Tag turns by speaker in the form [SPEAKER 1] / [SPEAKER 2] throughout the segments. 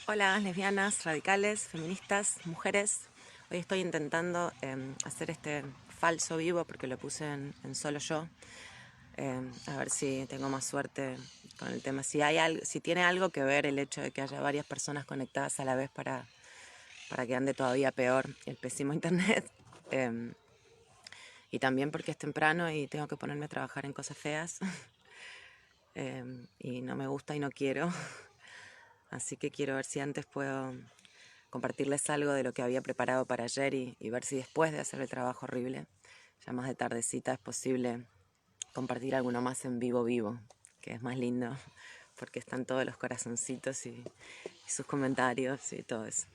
[SPEAKER 1] Hola, lesbianas, radicales, feministas, mujeres. Hoy estoy intentando hacer este falso vivo porque lo puse en solo yo. A ver si tengo más suerte con el tema. Si tiene algo que ver el hecho de que haya varias personas conectadas a la vez para que ande todavía peor el pésimo internet. Em, y también porque es temprano y tengo que ponerme a trabajar en cosas feas. Y no me gusta y no quiero. Así que quiero ver si antes puedo compartirles algo de lo que había preparado para ayer y ver si después de hacer el trabajo horrible, ya más de tardecita, es posible compartir alguno más en vivo, que es más lindo, porque están todos los corazoncitos y sus comentarios y todo eso.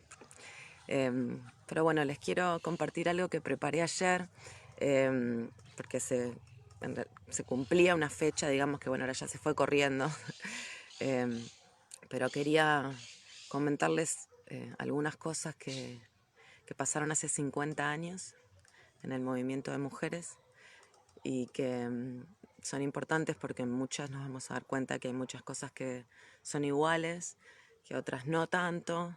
[SPEAKER 1] Pero bueno, les quiero compartir algo que preparé ayer, porque se cumplía una fecha, digamos que bueno, ahora ya se fue corriendo, pero quería comentarles algunas cosas que pasaron hace 50 años en el movimiento de mujeres y que son importantes porque en muchas nos vamos a dar cuenta que hay muchas cosas que son iguales, que otras no tanto,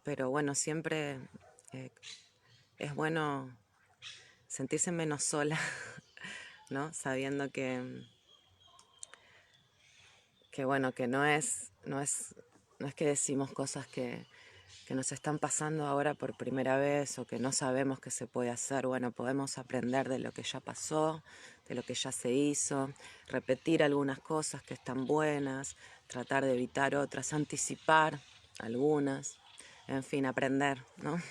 [SPEAKER 1] pero bueno, siempre eh, es bueno sentirse menos sola, ¿no? Sabiendo que bueno, que no es que decimos cosas que nos están pasando ahora por primera vez o que no sabemos qué se puede hacer. Bueno, podemos aprender de lo que ya pasó, de lo que ya se hizo, repetir algunas cosas que están buenas, tratar de evitar otras, anticipar algunas, en fin, aprender, ¿no?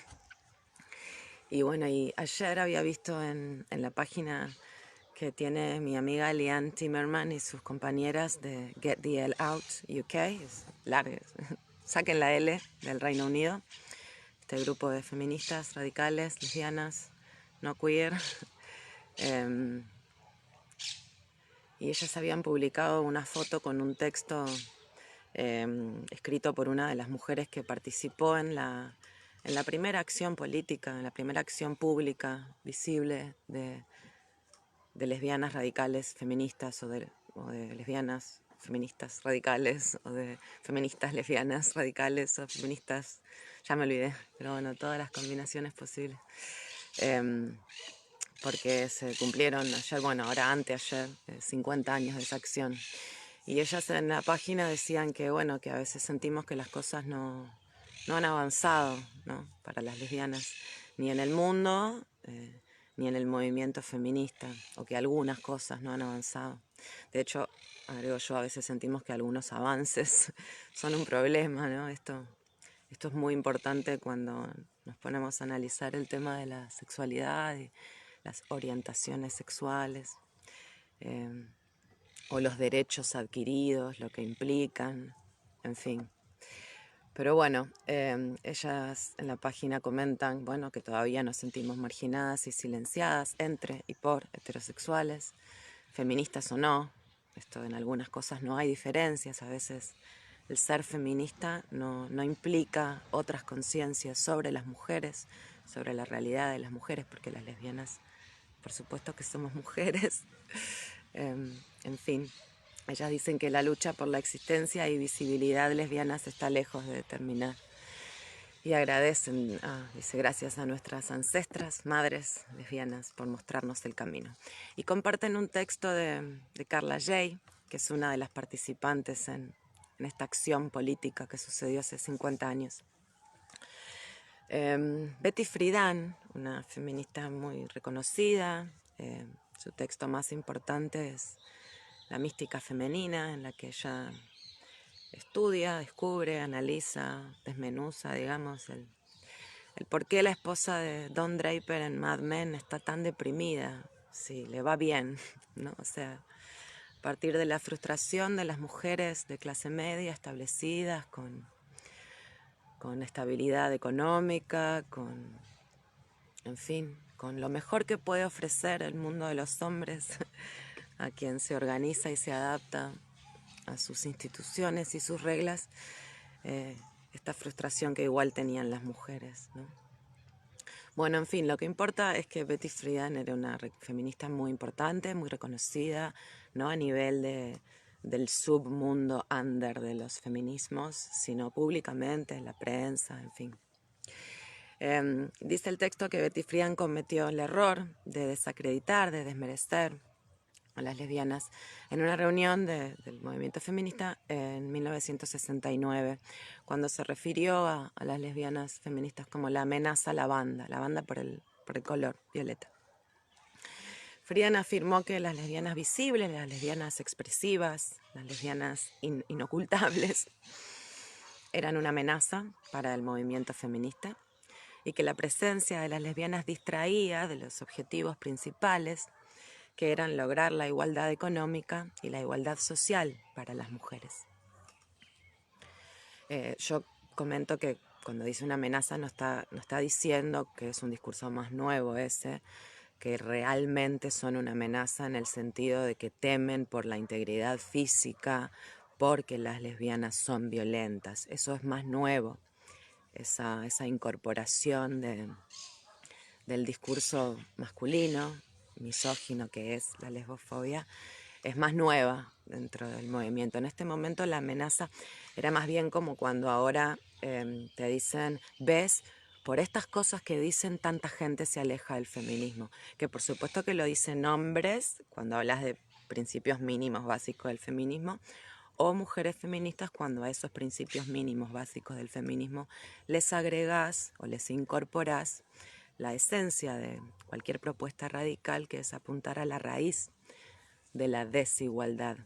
[SPEAKER 1] Y bueno, y ayer había visto en la página que tiene mi amiga Leanne Timmerman y sus compañeras de Get the L Out UK, es larga, saquen la L del Reino Unido, este grupo de feministas radicales, lesbianas, no queer, y ellas habían publicado una foto con un texto escrito por una de las mujeres que participó en la primera acción política, en la primera acción pública visible de lesbianas radicales feministas o de lesbianas feministas radicales o de feministas lesbianas radicales o feministas, ya me olvidé, pero bueno, todas las combinaciones posibles. Porque se cumplieron ayer, bueno, ahora anteayer, 50 años de esa acción. Y ellas en la página decían que, bueno, que a veces sentimos que las cosas no han avanzado, ¿no? Para las lesbianas, ni en el mundo, ni en el movimiento feminista, o que algunas cosas no han avanzado. De hecho, agrego yo, a veces sentimos que algunos avances son un problema, ¿no? Esto es muy importante cuando nos ponemos a analizar el tema de la sexualidad y las orientaciones sexuales, eh, o los derechos adquiridos, lo que implican, en fin. Pero bueno, ellas en la página comentan, bueno, que todavía nos sentimos marginadas y silenciadas entre y por heterosexuales, feministas o no. Esto en algunas cosas no hay diferencias, a veces el ser feminista no implica otras conciencias sobre las mujeres, sobre la realidad de las mujeres, porque las lesbianas, por supuesto que somos mujeres. En fin, ellas dicen que la lucha por la existencia y visibilidad lesbianas está lejos de terminar. Y agradecen, dice, gracias a nuestras ancestras, madres lesbianas, por mostrarnos el camino. Y comparten un texto de Carla Jay, que es una de las participantes en esta acción política que sucedió hace 50 años. Betty Friedan, una feminista muy reconocida, su texto más importante es La mística femenina, en la que ella estudia, descubre, analiza, desmenuza, digamos, el por qué la esposa de Don Draper en Mad Men está tan deprimida, si le va bien, ¿no? O sea, a partir de la frustración de las mujeres de clase media establecidas, con estabilidad económica, en fin, con lo mejor que puede ofrecer el mundo de los hombres, a quien se organiza y se adapta a sus instituciones y sus reglas, esta frustración que igual tenían las mujeres, ¿no? Bueno, en fin, lo que importa es que Betty Friedan era una feminista muy importante, muy reconocida, ¿no? A nivel del submundo under de los feminismos, sino públicamente en la prensa, en fin. Dice el texto que Betty Friedan cometió el error de desacreditar, de desmerecer a las lesbianas en una reunión del movimiento feminista en 1969, cuando se refirió a las lesbianas feministas como la amenaza a la banda por el color violeta. Friedan afirmó que las lesbianas visibles, las lesbianas expresivas, las lesbianas inocultables eran una amenaza para el movimiento feminista y que la presencia de las lesbianas distraía de los objetivos principales, que eran lograr la igualdad económica y la igualdad social para las mujeres. Yo comento que cuando dice una amenaza no está diciendo que es un discurso más nuevo ese, que realmente son una amenaza en el sentido de que temen por la integridad física, porque las lesbianas son violentas. Eso es más nuevo, esa incorporación del discurso masculino, misógino que es la lesbofobia, es más nueva dentro del movimiento. En este momento la amenaza era más bien como cuando ahora te dicen, ves, por estas cosas que dicen tanta gente se aleja del feminismo, que por supuesto que lo dicen hombres cuando hablas de principios mínimos básicos del feminismo, o mujeres feministas cuando a esos principios mínimos básicos del feminismo les agregás o les incorporás la esencia de cualquier propuesta radical, que es apuntar a la raíz de la desigualdad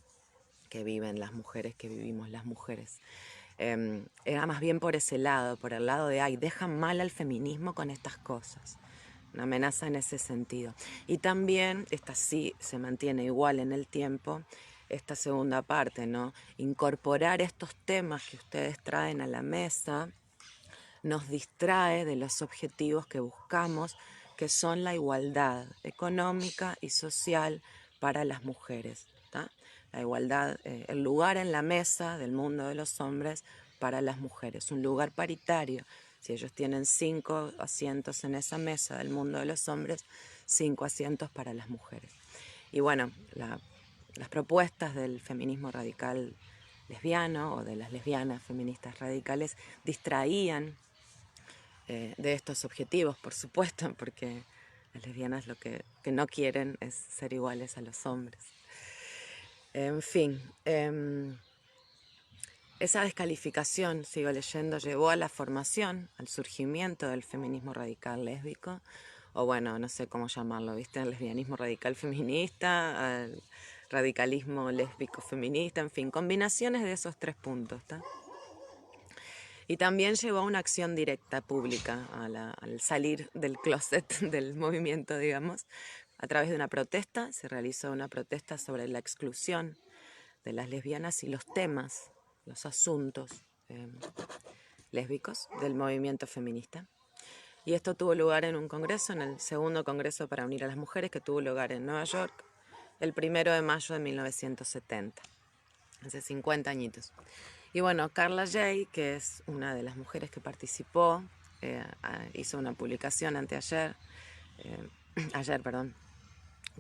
[SPEAKER 1] que viven las mujeres, que vivimos las mujeres. Era más bien por ese lado, por el lado de, dejan mal al feminismo con estas cosas. Una amenaza en ese sentido. Y también, esta sí se mantiene igual en el tiempo, esta segunda parte, ¿no? Incorporar estos temas que ustedes traen a la mesa nos distrae de los objetivos que buscamos, que son la igualdad económica y social para las mujeres, ¿tá? La igualdad, el lugar en la mesa del mundo de los hombres para las mujeres, un lugar paritario. Si ellos tienen 5 asientos en esa mesa del mundo de los hombres, 5 asientos para las mujeres. Y bueno, las propuestas del feminismo radical lesbiano o de las lesbianas feministas radicales distraían de estos objetivos, por supuesto, porque las lesbianas lo que no quieren es ser iguales a los hombres. En fin, esa descalificación, sigo leyendo, llevó a la formación, al surgimiento del feminismo radical lésbico, o bueno, no sé cómo llamarlo, ¿viste? El lesbianismo radical feminista, al radicalismo lésbico feminista, en fin, combinaciones de esos 3 puntos, ¿tá? Y también llevó a una acción directa pública al salir del closet del movimiento, digamos, a través de una protesta. Se realizó una protesta sobre la exclusión de las lesbianas y los temas, los asuntos lésbicos del movimiento feminista. Y esto tuvo lugar en un congreso, en el segundo congreso para unir a las mujeres, que tuvo lugar en Nueva York el 1 de mayo de 1970, hace 50 añitos. Y bueno, Carla Jay, que es una de las mujeres que participó, hizo una publicación ayer,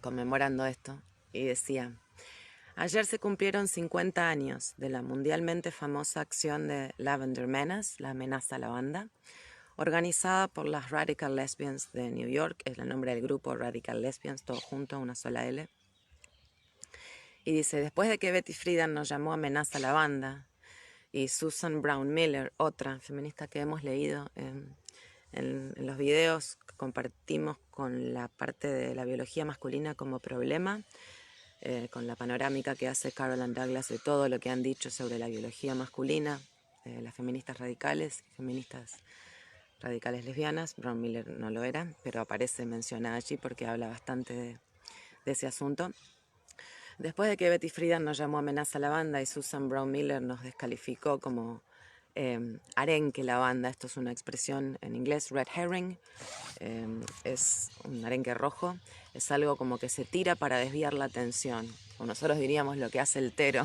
[SPEAKER 1] conmemorando esto, y decía: ayer se cumplieron 50 años de la mundialmente famosa acción de Lavender Menace, la amenaza a la banda, organizada por las Radical Lesbians de New York, es el nombre del grupo, Radical Lesbians, todo junto, una sola L. Y dice: después de que Betty Friedan nos llamó amenaza a la banda, y Susan Brown Miller, otra feminista que hemos leído en los videos que compartimos con la parte de la biología masculina como problema, con la panorámica que hace Carol Ann Douglas de todo lo que han dicho sobre la biología masculina, las feministas radicales lesbianas. Brown Miller no lo era, pero aparece mencionada allí porque habla bastante de ese asunto. Después de que Betty Friedan nos llamó amenaza a la banda y Susan Brown Miller nos descalificó como arenque la banda, esto es una expresión en inglés, red herring, es un arenque rojo, es algo como que se tira para desviar la atención, o nosotros diríamos lo que hace el tero,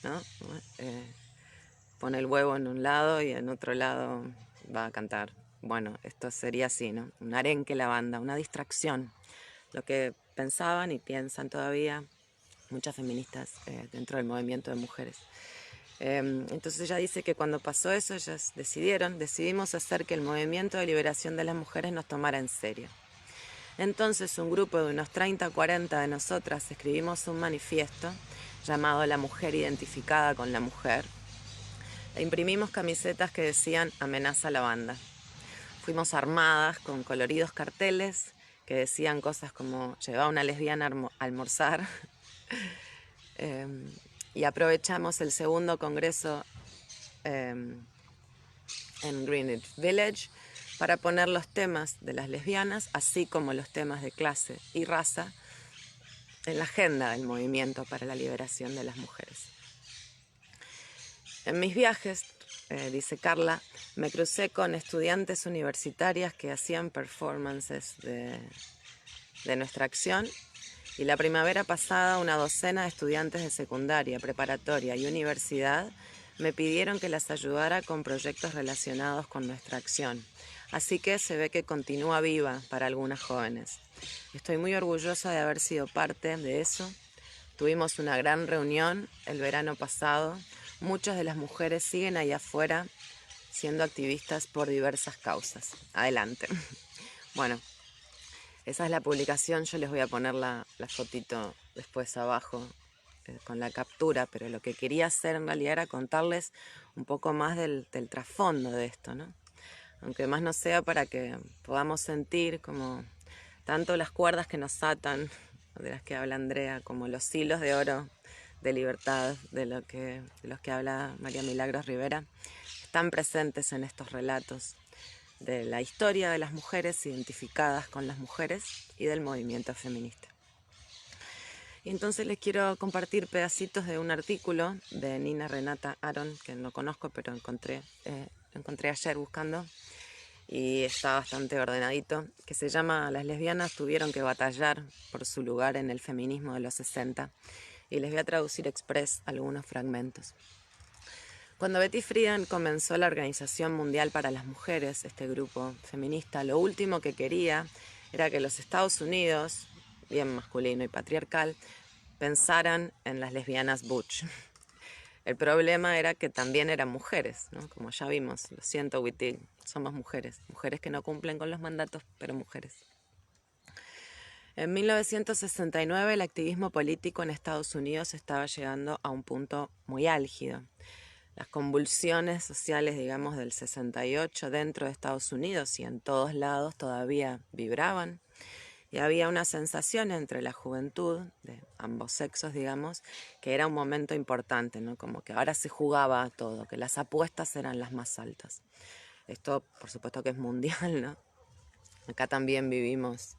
[SPEAKER 1] ¿no? Pone el huevo en un lado y en otro lado va a cantar. Bueno, esto sería así, ¿no? Un arenque la banda, una distracción. Lo que pensaban y piensan todavía muchas feministas dentro del movimiento de mujeres. Entonces ella dice que cuando pasó eso, ellas decidimos hacer que el movimiento de liberación de las mujeres nos tomara en serio. Entonces un grupo de unos 30 o 40 de nosotras escribimos un manifiesto llamado La Mujer Identificada con la Mujer. E imprimimos camisetas que decían amenaza a la banda. Fuimos armadas con coloridos carteles que decían cosas como lleva a una lesbiana a almorzar. Y aprovechamos el segundo congreso en Greenwich Village para poner los temas de las lesbianas, así como los temas de clase y raza, en la agenda del movimiento para la liberación de las mujeres. En mis viajes, dice Carla, me crucé con estudiantes universitarias que hacían performances de nuestra acción, y la primavera pasada una docena de estudiantes de secundaria, preparatoria y universidad me pidieron que las ayudara con proyectos relacionados con nuestra acción. Así que se ve que continúa viva para algunas jóvenes. Estoy muy orgullosa de haber sido parte de eso. Tuvimos una gran reunión el verano pasado. Muchas de las mujeres siguen ahí afuera siendo activistas por diversas causas. Adelante. Bueno, esa es la publicación. Yo les voy a poner la fotito después abajo con la captura, pero lo que quería hacer en realidad era contarles un poco más del trasfondo de esto, ¿no? Aunque más no sea para que podamos sentir como tanto las cuerdas que nos atan, de las que habla Andrea, como los hilos de oro de libertad de los que habla María Milagros Rivera, están presentes en estos relatos de la historia de las mujeres identificadas con las mujeres y del movimiento feminista. Y entonces les quiero compartir pedacitos de un artículo de Nina Renata Aron, que no conozco, pero encontré ayer buscando, y está bastante ordenadito, que se llama Las lesbianas tuvieron que batallar por su lugar en el feminismo de los 60, y les voy a traducir express algunos fragmentos. Cuando Betty Friedan comenzó la Organización Mundial para las Mujeres, este grupo feminista, lo último que quería era que los Estados Unidos, bien masculino y patriarcal, pensaran en las lesbianas butch. El problema era que también eran mujeres, ¿no? Como ya vimos, lo siento Wittig, somos mujeres que no cumplen con los mandatos, pero mujeres. En 1969 el activismo político en Estados Unidos estaba llegando a un punto muy álgido. Las convulsiones sociales, digamos, del 68 dentro de Estados Unidos y en todos lados todavía vibraban. Y había una sensación entre la juventud, de ambos sexos, digamos, que era un momento importante, ¿no? Como que ahora se jugaba todo, que las apuestas eran las más altas. Esto, por supuesto que es mundial, ¿no? Acá también vivimos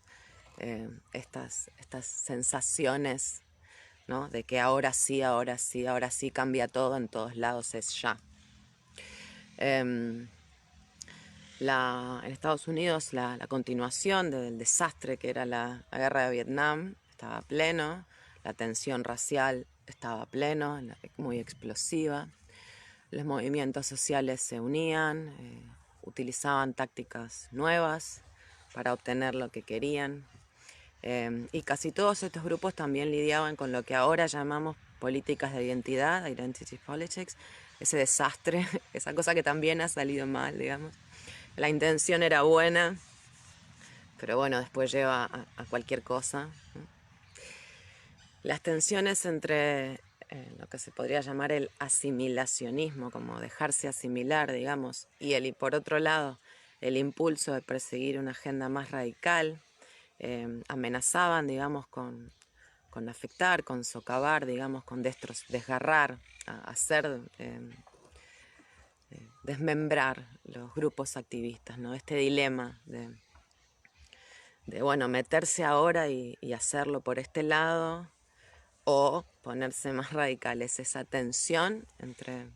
[SPEAKER 1] estas sensaciones, ¿no? De que ahora sí cambia todo en todos lados, es ya. En Estados Unidos la continuación del desastre que era la guerra de Vietnam estaba a pleno, la tensión racial estaba a pleno, muy explosiva, los movimientos sociales se unían, utilizaban tácticas nuevas para obtener lo que querían, y casi todos estos grupos también lidiaban con lo que ahora llamamos políticas de identidad, identity politics, ese desastre, esa cosa que también ha salido mal, digamos. La intención era buena, pero bueno, después lleva a cualquier cosa, ¿no? Las tensiones entre lo que se podría llamar el asimilacionismo, como dejarse asimilar, digamos, y por otro lado, el impulso de perseguir una agenda más radical, amenazaban, digamos, con afectar, con socavar, digamos, con desgarrar, hacer desmembrar los grupos activistas, ¿no? Este dilema de bueno, meterse ahora y hacerlo por este lado o ponerse más radicales, esa tensión entre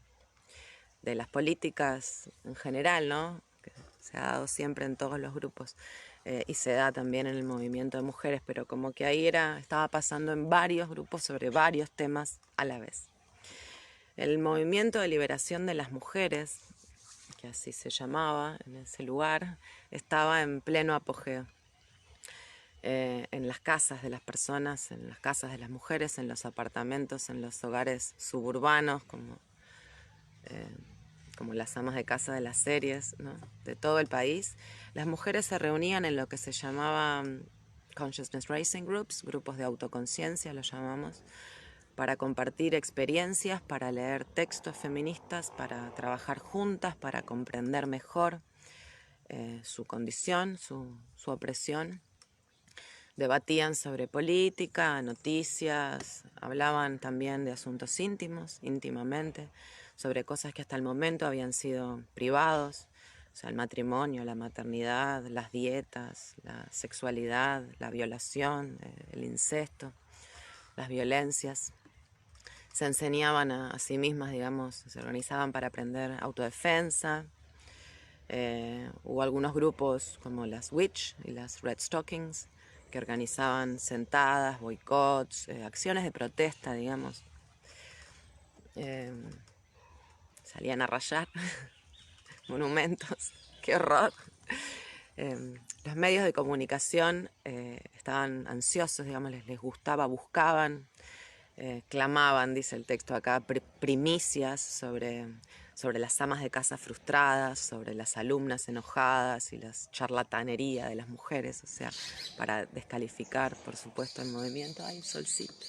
[SPEAKER 1] de las políticas en general, ¿no? Que se ha dado siempre en todos los grupos y se da también en el movimiento de mujeres, pero como que ahí estaba pasando en varios grupos sobre varios temas a la vez. El movimiento de liberación de las mujeres, que así se llamaba en ese lugar, estaba en pleno apogeo. en las casas de las personas, en las casas de las mujeres, en los apartamentos, en los hogares suburbanos, como las amas de casa de las series, ¿no?, de todo el país. Las mujeres se reunían en lo que se llamaban Consciousness Raising Groups, grupos de autoconciencia, los llamamos, para compartir experiencias, para leer textos feministas, para trabajar juntas, para comprender mejor su condición, su opresión. Debatían sobre política, noticias, hablaban también de asuntos íntimos, íntimamente, sobre cosas que hasta el momento habían sido privados, o sea, el matrimonio, la maternidad, las dietas, la sexualidad, la violación, el incesto, las violencias. Se enseñaban a sí mismas, digamos, se organizaban para aprender autodefensa. Hubo algunos grupos como las Witch y las Red Stockings que organizaban sentadas, boicots, acciones de protesta, digamos. Salían a rayar monumentos, qué horror. Los medios de comunicación estaban ansiosos, digamos, les gustaba, buscaban, clamaban, dice el texto acá, primicias sobre las amas de casa frustradas, sobre las alumnas enojadas y las charlatanería de las mujeres, o sea, para descalificar, por supuesto, el movimiento. ¡Ay, solcito!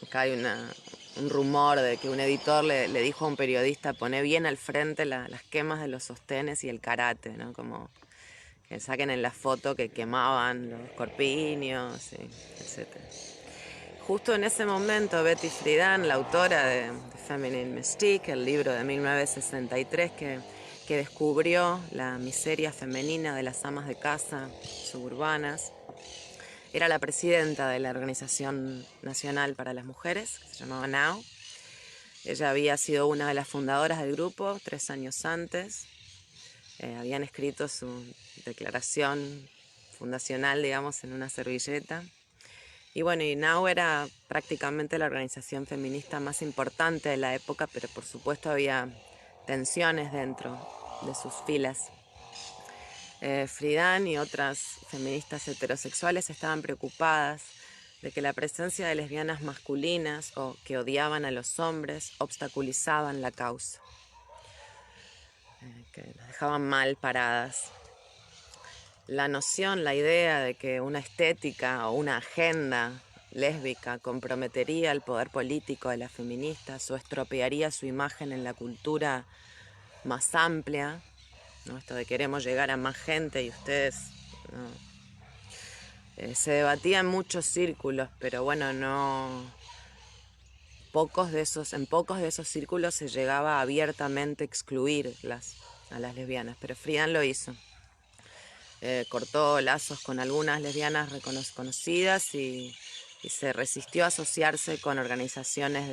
[SPEAKER 1] Acá hay un rumor de que un editor le dijo a un periodista: poné bien al frente las quemas de los sostenes y el karate, ¿no? Como que saquen en la foto que quemaban los corpiños, etc. Justo en ese momento, Betty Friedan, la autora de Feminine Mystique, el libro de 1963 que descubrió la miseria femenina de las amas de casa suburbanas, era la presidenta de la Organización Nacional para las Mujeres, que se llamaba NOW. Ella había sido una de las fundadoras del grupo 3 años antes. Habían escrito su declaración fundacional, digamos, en una servilleta. Y bueno, y NOW era prácticamente la organización feminista más importante de la época, pero por supuesto había tensiones dentro de sus filas. Friedan y otras feministas heterosexuales estaban preocupadas de que la presencia de lesbianas masculinas o que odiaban a los hombres obstaculizaban la causa, que las dejaban mal paradas. La noción, la idea de que una estética o una agenda lésbica comprometería el poder político de las feministas o estropearía su imagen en la cultura más amplia, ¿no? Esto de queremos llegar a más gente y ustedes, ¿no? Se debatía en muchos círculos, pero bueno, en pocos de esos círculos se llegaba a abiertamente excluir a las lesbianas, pero Friedan lo hizo. Cortó lazos con algunas lesbianas reconocidas y se resistió a asociarse con organizaciones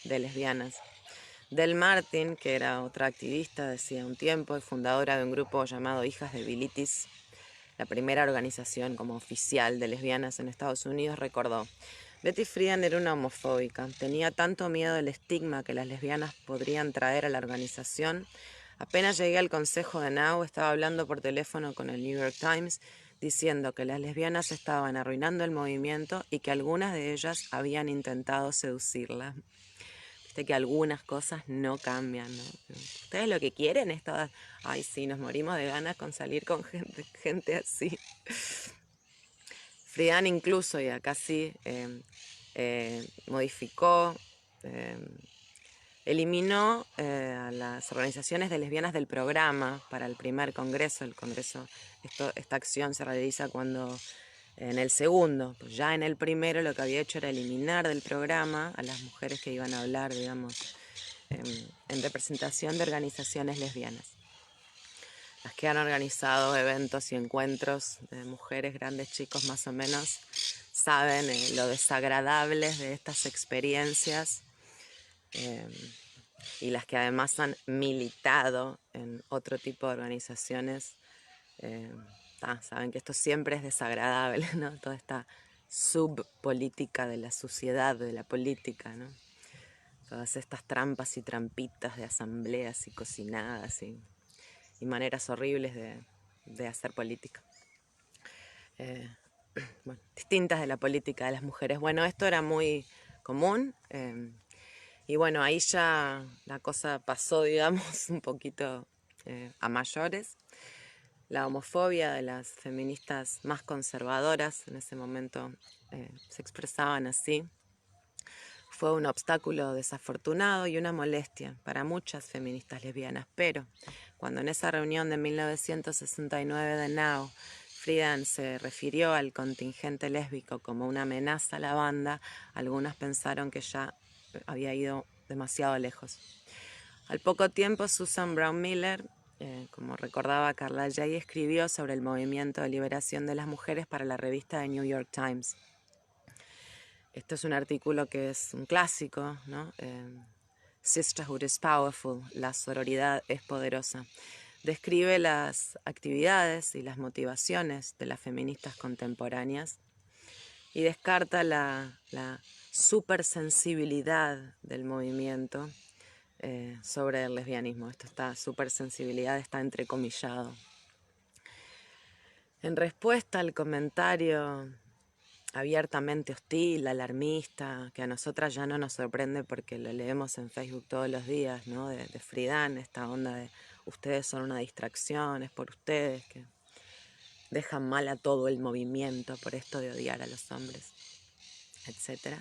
[SPEAKER 1] de lesbianas. Del Martin, que era otra activista decía un tiempo y fundadora de un grupo llamado Hijas de Bilitis, la primera organización como oficial de lesbianas en Estados Unidos, recordó: Betty Friedan era una homofóbica, tenía tanto miedo del estigma que las lesbianas podrían traer a la organización. Apenas llegué al consejo de NOW, estaba hablando por teléfono con el New York Times diciendo que las lesbianas estaban arruinando el movimiento y que algunas de ellas habían intentado seducirla. Viste que algunas cosas no cambian, ¿no? Ustedes lo que quieren es todas... Ay, sí, nos morimos de ganas con salir con gente así. Friedan incluso, y acá sí, modificó... eliminó a las organizaciones de lesbianas del programa para el primer congreso. El congreso, esta acción se realiza cuando en el segundo, pues ya en el primero lo que había hecho era eliminar del programa a las mujeres que iban a hablar, digamos, en representación de organizaciones lesbianas. Las que han organizado eventos y encuentros de mujeres, grandes, chicos, más o menos, saben lo desagradables de estas experiencias. Y las que además han militado en otro tipo de organizaciones, saben que esto siempre es desagradable, ¿no? Toda esta subpolítica de la sociedad, de la política, ¿no? Todas estas trampas y trampitas de asambleas y cocinadas y maneras horribles de hacer política. bueno, distintas de la política de las mujeres. Bueno, esto era muy común y bueno, ahí ya la cosa pasó, digamos, un poquito a mayores. La homofobia de las feministas más conservadoras en ese momento se expresaban así. Fue un obstáculo desafortunado y una molestia para muchas feministas lesbianas, pero cuando en esa reunión de 1969 de NOW, Friedan se refirió al contingente lésbico como una amenaza a la banda, algunas pensaron que ya había ido demasiado lejos. Al poco tiempo, Susan Brown Miller, como recordaba Carla Jay, escribió sobre el movimiento de liberación de las mujeres para la revista The New York Times. Esto es un artículo que es un clásico, ¿no? Sisterhood is powerful, la sororidad es poderosa. Describe las actividades y las motivaciones de las feministas contemporáneas y descarta la supersensibilidad del movimiento sobre el lesbianismo. Esta supersensibilidad está entrecomillado. En respuesta al comentario abiertamente hostil, alarmista, que a nosotras ya no nos sorprende porque lo leemos en Facebook todos los días, ¿no? De Friedan, esta onda de ustedes son una distracción, es por ustedes que dejan mal a todo el movimiento por esto de odiar a los hombres, etc.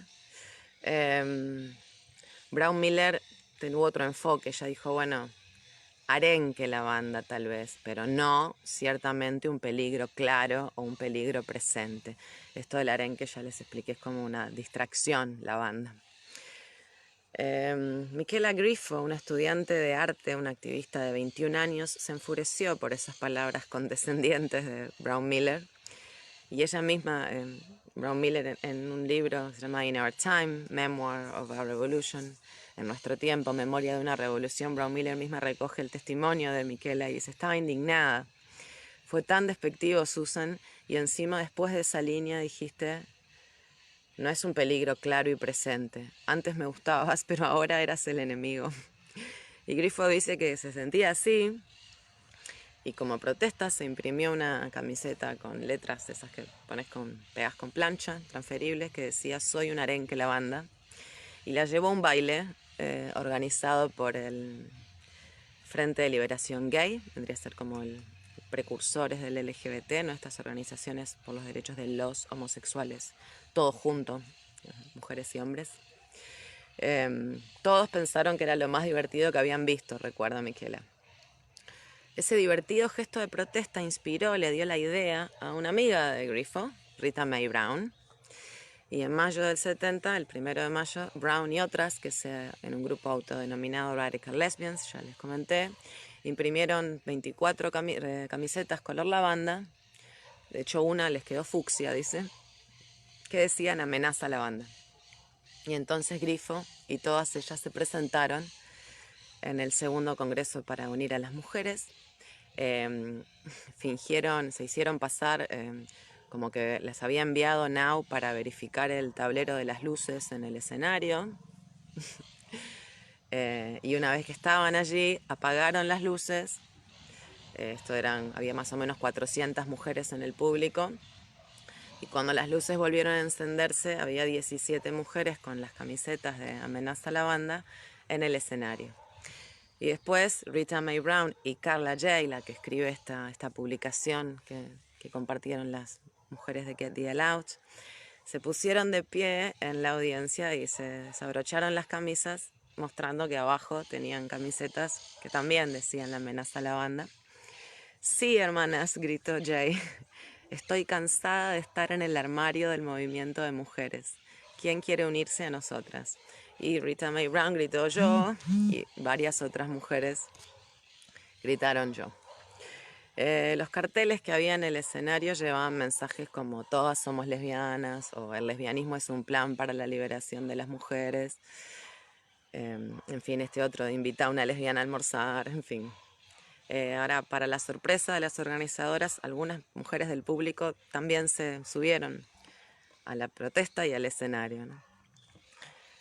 [SPEAKER 1] Brown Miller tuvo otro enfoque, ella dijo, bueno, arenque la banda tal vez, pero no ciertamente un peligro claro o un peligro presente. Esto del arenque ya les expliqué, es como una distracción la banda. Michaela Griffo, una estudiante de arte, una activista de 21 años, se enfureció por esas palabras condescendientes de Brown Miller. Y ella misma, Brown Miller, en un libro que se llama In Our Time, Memoir of a Revolution, en nuestro tiempo, Memoria de una Revolución, Brown Miller misma recoge el testimonio de Michaela y dice, estaba indignada. Fue tan despectivo, Susan, y encima después de esa línea dijiste, no es un peligro claro y presente. Antes me gustabas, pero ahora eras el enemigo. Y Griffo dice que se sentía así, y como protesta se imprimió una camiseta con letras esas que pegas con plancha, transferibles, que decía soy un arenque la banda. Y la llevó a un baile organizado por el Frente de Liberación Gay, vendría a ser como el precursores del LGBT, ¿no? Estas organizaciones por los derechos de los homosexuales, todos juntos, mujeres y hombres. Todos pensaron que era lo más divertido que habían visto, recuerda Michaela. Ese divertido gesto de protesta inspiró, le dio la idea a una amiga de Griffo, Rita Mae Brown. Y en mayo del 70, el 1 de mayo, Brown y otras, en un grupo autodenominado Radical Lesbians, ya les comenté, imprimieron 24 camisetas color lavanda. De hecho, una les quedó fucsia, dice, que decían amenaza a la banda. Y entonces Griffo y todas ellas se presentaron en el segundo congreso para unir a las mujeres. Se hicieron pasar como que les había enviado NOW para verificar el tablero de las luces en el escenario. Y una vez que estaban allí, apagaron las luces. Había más o menos 400 mujeres en el público. Y cuando las luces volvieron a encenderse, había 17 mujeres con las camisetas de amenaza a la banda en el escenario. Y después Rita Mae Brown y Carla Jay, la que escribe esta publicación que compartieron las mujeres de Get the Hell Out, se pusieron de pie en la audiencia y se desabrocharon las camisas, mostrando que abajo tenían camisetas que también decían la amenaza a la banda. Sí, hermanas, gritó Jay, estoy cansada de estar en el armario del movimiento de mujeres. ¿Quién quiere unirse a nosotras? Y Rita Mae Brown gritó yo, y varias otras mujeres gritaron yo. Los carteles que había en el escenario llevaban mensajes como todas somos lesbianas, o el lesbianismo es un plan para la liberación de las mujeres. En fin, este otro de invita a una lesbiana a almorzar, en fin. Ahora, para la sorpresa de las organizadoras, algunas mujeres del público también se subieron a la protesta y al escenario, ¿no?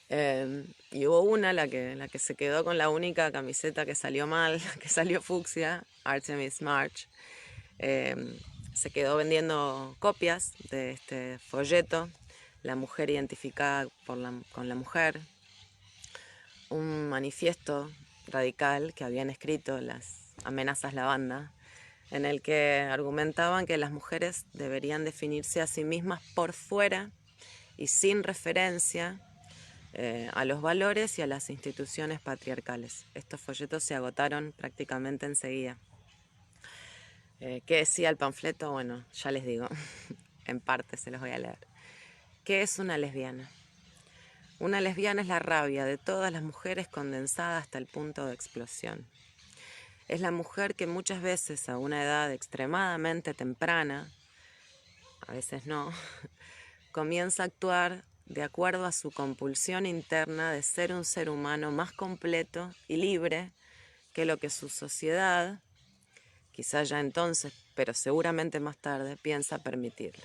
[SPEAKER 1] Y hubo una, la que se quedó con la única camiseta que salió mal, que salió fucsia, Artemis March. se quedó vendiendo copias de este folleto, La mujer identificada con la mujer, un manifiesto radical que habían escrito las amenazas la banda, en el que argumentaban que las mujeres deberían definirse a sí mismas por fuera y sin referencia a los valores y a las instituciones patriarcales. Estos folletos se agotaron prácticamente enseguida. ¿Qué decía el panfleto? Bueno, ya les digo, en parte se los voy a leer. ¿Qué es una lesbiana? Una lesbiana es la rabia de todas las mujeres condensada hasta el punto de explosión. Es la mujer que muchas veces a una edad extremadamente temprana, a veces no, comienza a actuar de acuerdo a su compulsión interna de ser un ser humano más completo y libre que lo que su sociedad, quizás ya entonces, pero seguramente más tarde, piensa permitirle.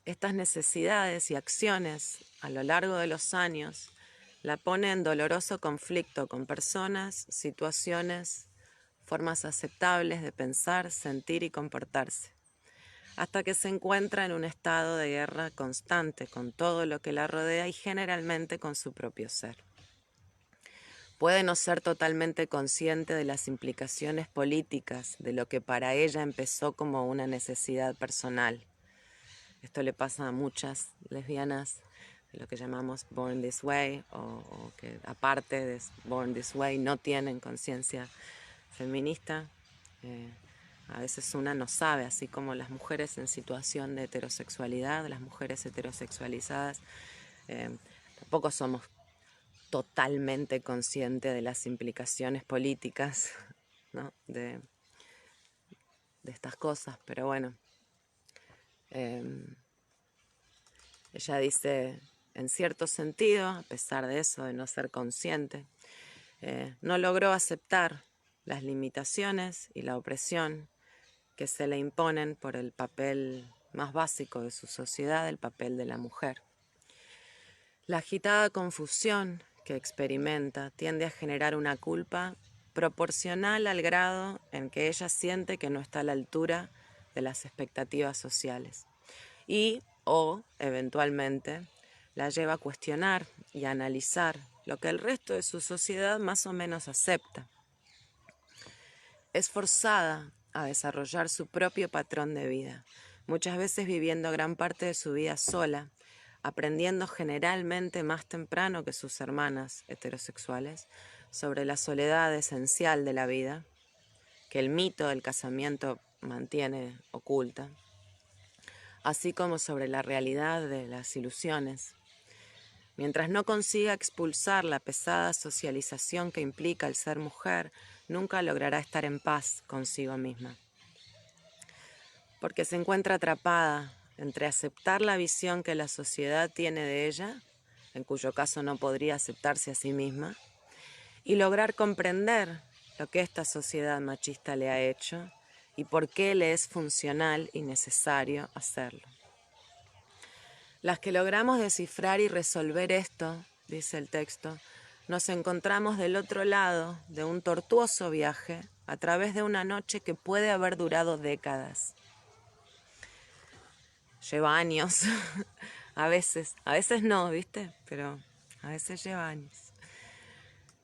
[SPEAKER 1] Estas necesidades y acciones a lo largo de los años la ponen en doloroso conflicto con personas, situaciones, formas aceptables de pensar, sentir y comportarse, hasta que se encuentra en un estado de guerra constante con todo lo que la rodea y generalmente con su propio ser. Puede no ser totalmente consciente de las implicaciones políticas de lo que para ella empezó como una necesidad personal. Esto le pasa a muchas lesbianas de lo que llamamos Born This Way o que aparte de Born This Way no tienen conciencia feminista. A veces una no sabe, así como las mujeres en situación de heterosexualidad, las mujeres heterosexualizadas, tampoco somos totalmente conscientes de las implicaciones políticas, ¿no? de estas cosas, pero bueno. Ella dice, en cierto sentido, a pesar de eso, de no ser consciente, no logró aceptar las limitaciones y la opresión que se le imponen por el papel más básico de su sociedad, el papel de la mujer. La agitada confusión que experimenta tiende a generar una culpa proporcional al grado en que ella siente que no está a la altura de las expectativas sociales y o eventualmente la lleva a cuestionar y a analizar lo que el resto de su sociedad más o menos acepta. Es forzada a desarrollar su propio patrón de vida, muchas veces viviendo gran parte de su vida sola, aprendiendo generalmente más temprano que sus hermanas heterosexuales sobre la soledad esencial de la vida, que el mito del casamiento mantiene oculta, así como sobre la realidad de las ilusiones. Mientras no consiga expulsar la pesada socialización que implica el ser mujer, nunca logrará estar en paz consigo misma. Porque se encuentra atrapada entre aceptar la visión que la sociedad tiene de ella, en cuyo caso no podría aceptarse a sí misma, y lograr comprender lo que esta sociedad machista le ha hecho y por qué le es funcional y necesario hacerlo. Las que logramos descifrar y resolver esto, dice el texto, nos encontramos del otro lado de un tortuoso viaje a través de una noche que puede haber durado décadas. Lleva años, a veces no, ¿viste? Pero a veces lleva años.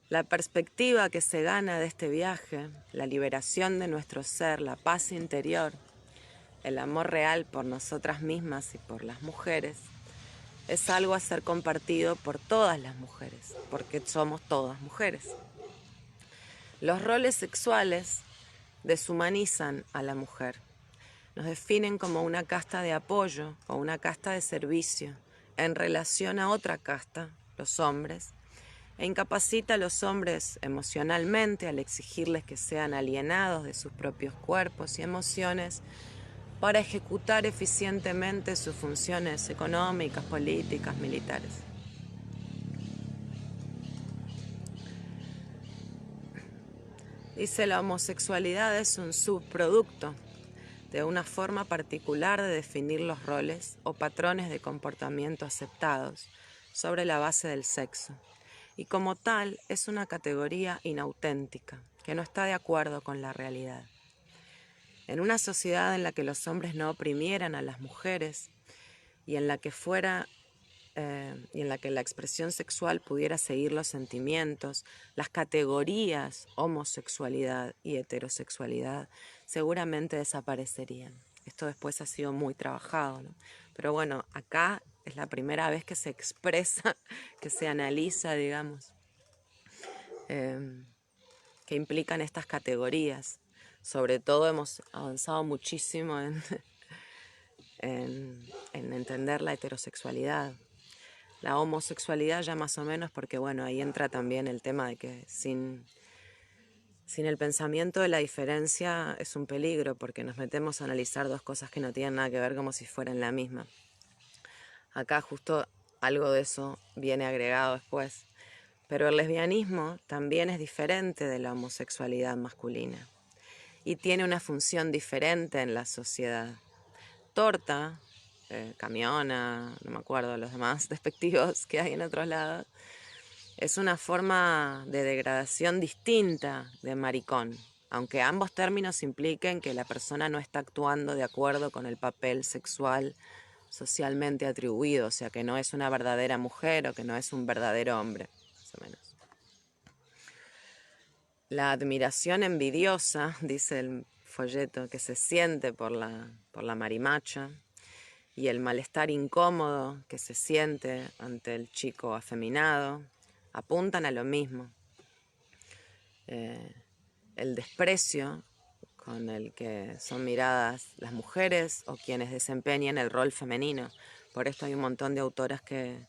[SPEAKER 1] La perspectiva que se gana de este viaje, la liberación de nuestro ser, la paz interior, el amor real por nosotras mismas y por las mujeres, es algo a ser compartido por todas las mujeres, porque somos todas mujeres. Los roles sexuales deshumanizan a la mujer, nos definen como una casta de apoyo o una casta de servicio en relación a otra casta, los hombres, e incapacita a los hombres emocionalmente al exigirles que sean alienados de sus propios cuerpos y emociones para ejecutar eficientemente sus funciones económicas, políticas, militares. Dice, la homosexualidad es un subproducto de una forma particular de definir los roles o patrones de comportamiento aceptados sobre la base del sexo, y como tal es una categoría inauténtica, que no está de acuerdo con la realidad. En una sociedad en la que los hombres no oprimieran a las mujeres y en la que la expresión sexual pudiera seguir los sentimientos, las categorías homosexualidad y heterosexualidad seguramente desaparecerían. Esto después ha sido muy trabajado, ¿no? Pero bueno, acá es la primera vez que se expresa, que se analiza, digamos, que implican estas categorías. Sobre todo hemos avanzado muchísimo en entender la heterosexualidad. La homosexualidad ya más o menos, porque bueno, ahí entra también el tema de que sin el pensamiento de la diferencia es un peligro, porque nos metemos a analizar dos cosas que no tienen nada que ver como si fueran la misma. Acá justo algo de eso viene agregado después. Pero el lesbianismo también es diferente de la homosexualidad masculina y tiene una función diferente en la sociedad. Torta, camiona, no me acuerdo los demás despectivos que hay en otros lados, es una forma de degradación distinta de maricón, aunque ambos términos impliquen que la persona no está actuando de acuerdo con el papel sexual socialmente atribuido, o sea que no es una verdadera mujer o que no es un verdadero hombre, más o menos. La admiración envidiosa, dice el folleto, que se siente por la marimacha, y el malestar incómodo que se siente ante el chico afeminado, apuntan a lo mismo. El desprecio con el que son miradas las mujeres o quienes desempeñan el rol femenino. Por esto hay un montón de autoras que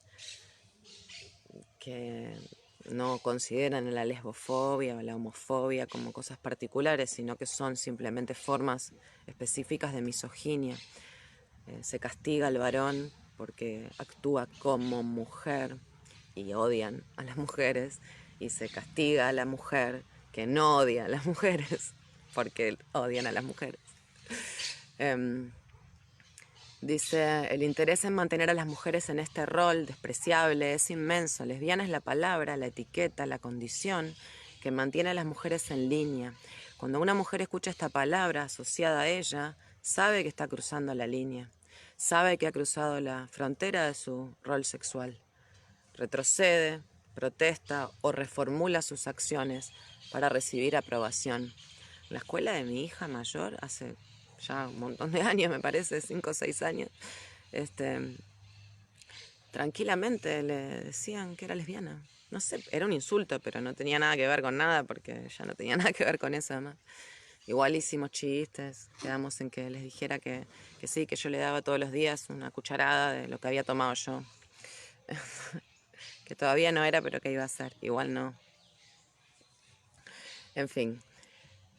[SPEAKER 1] no consideran la lesbofobia o la homofobia como cosas particulares, sino que son simplemente formas específicas de misoginia. Se castiga al varón porque actúa como mujer y odian a las mujeres, y se castiga a la mujer que no odia a las mujeres porque odian a las mujeres. Dice, el interés en mantener a las mujeres en este rol despreciable es inmenso. Lesbiana es la palabra, la etiqueta, la condición que mantiene a las mujeres en línea. Cuando una mujer escucha esta palabra asociada a ella, sabe que está cruzando la línea, sabe que ha cruzado la frontera de su rol sexual. Retrocede, protesta o reformula sus acciones para recibir aprobación. En la escuela de mi hija mayor, hace ya un montón de años, me parece, 5 o 6 años, tranquilamente le decían que era lesbiana. No sé, era un insulto, pero no tenía nada que ver con nada, porque ya no tenía nada que ver con eso además. Igual hicimos chistes, quedamos en que les dijera que sí, que yo le daba todos los días una cucharada de lo que había tomado yo. Que todavía no era, pero que iba a ser. Igual no. En fin.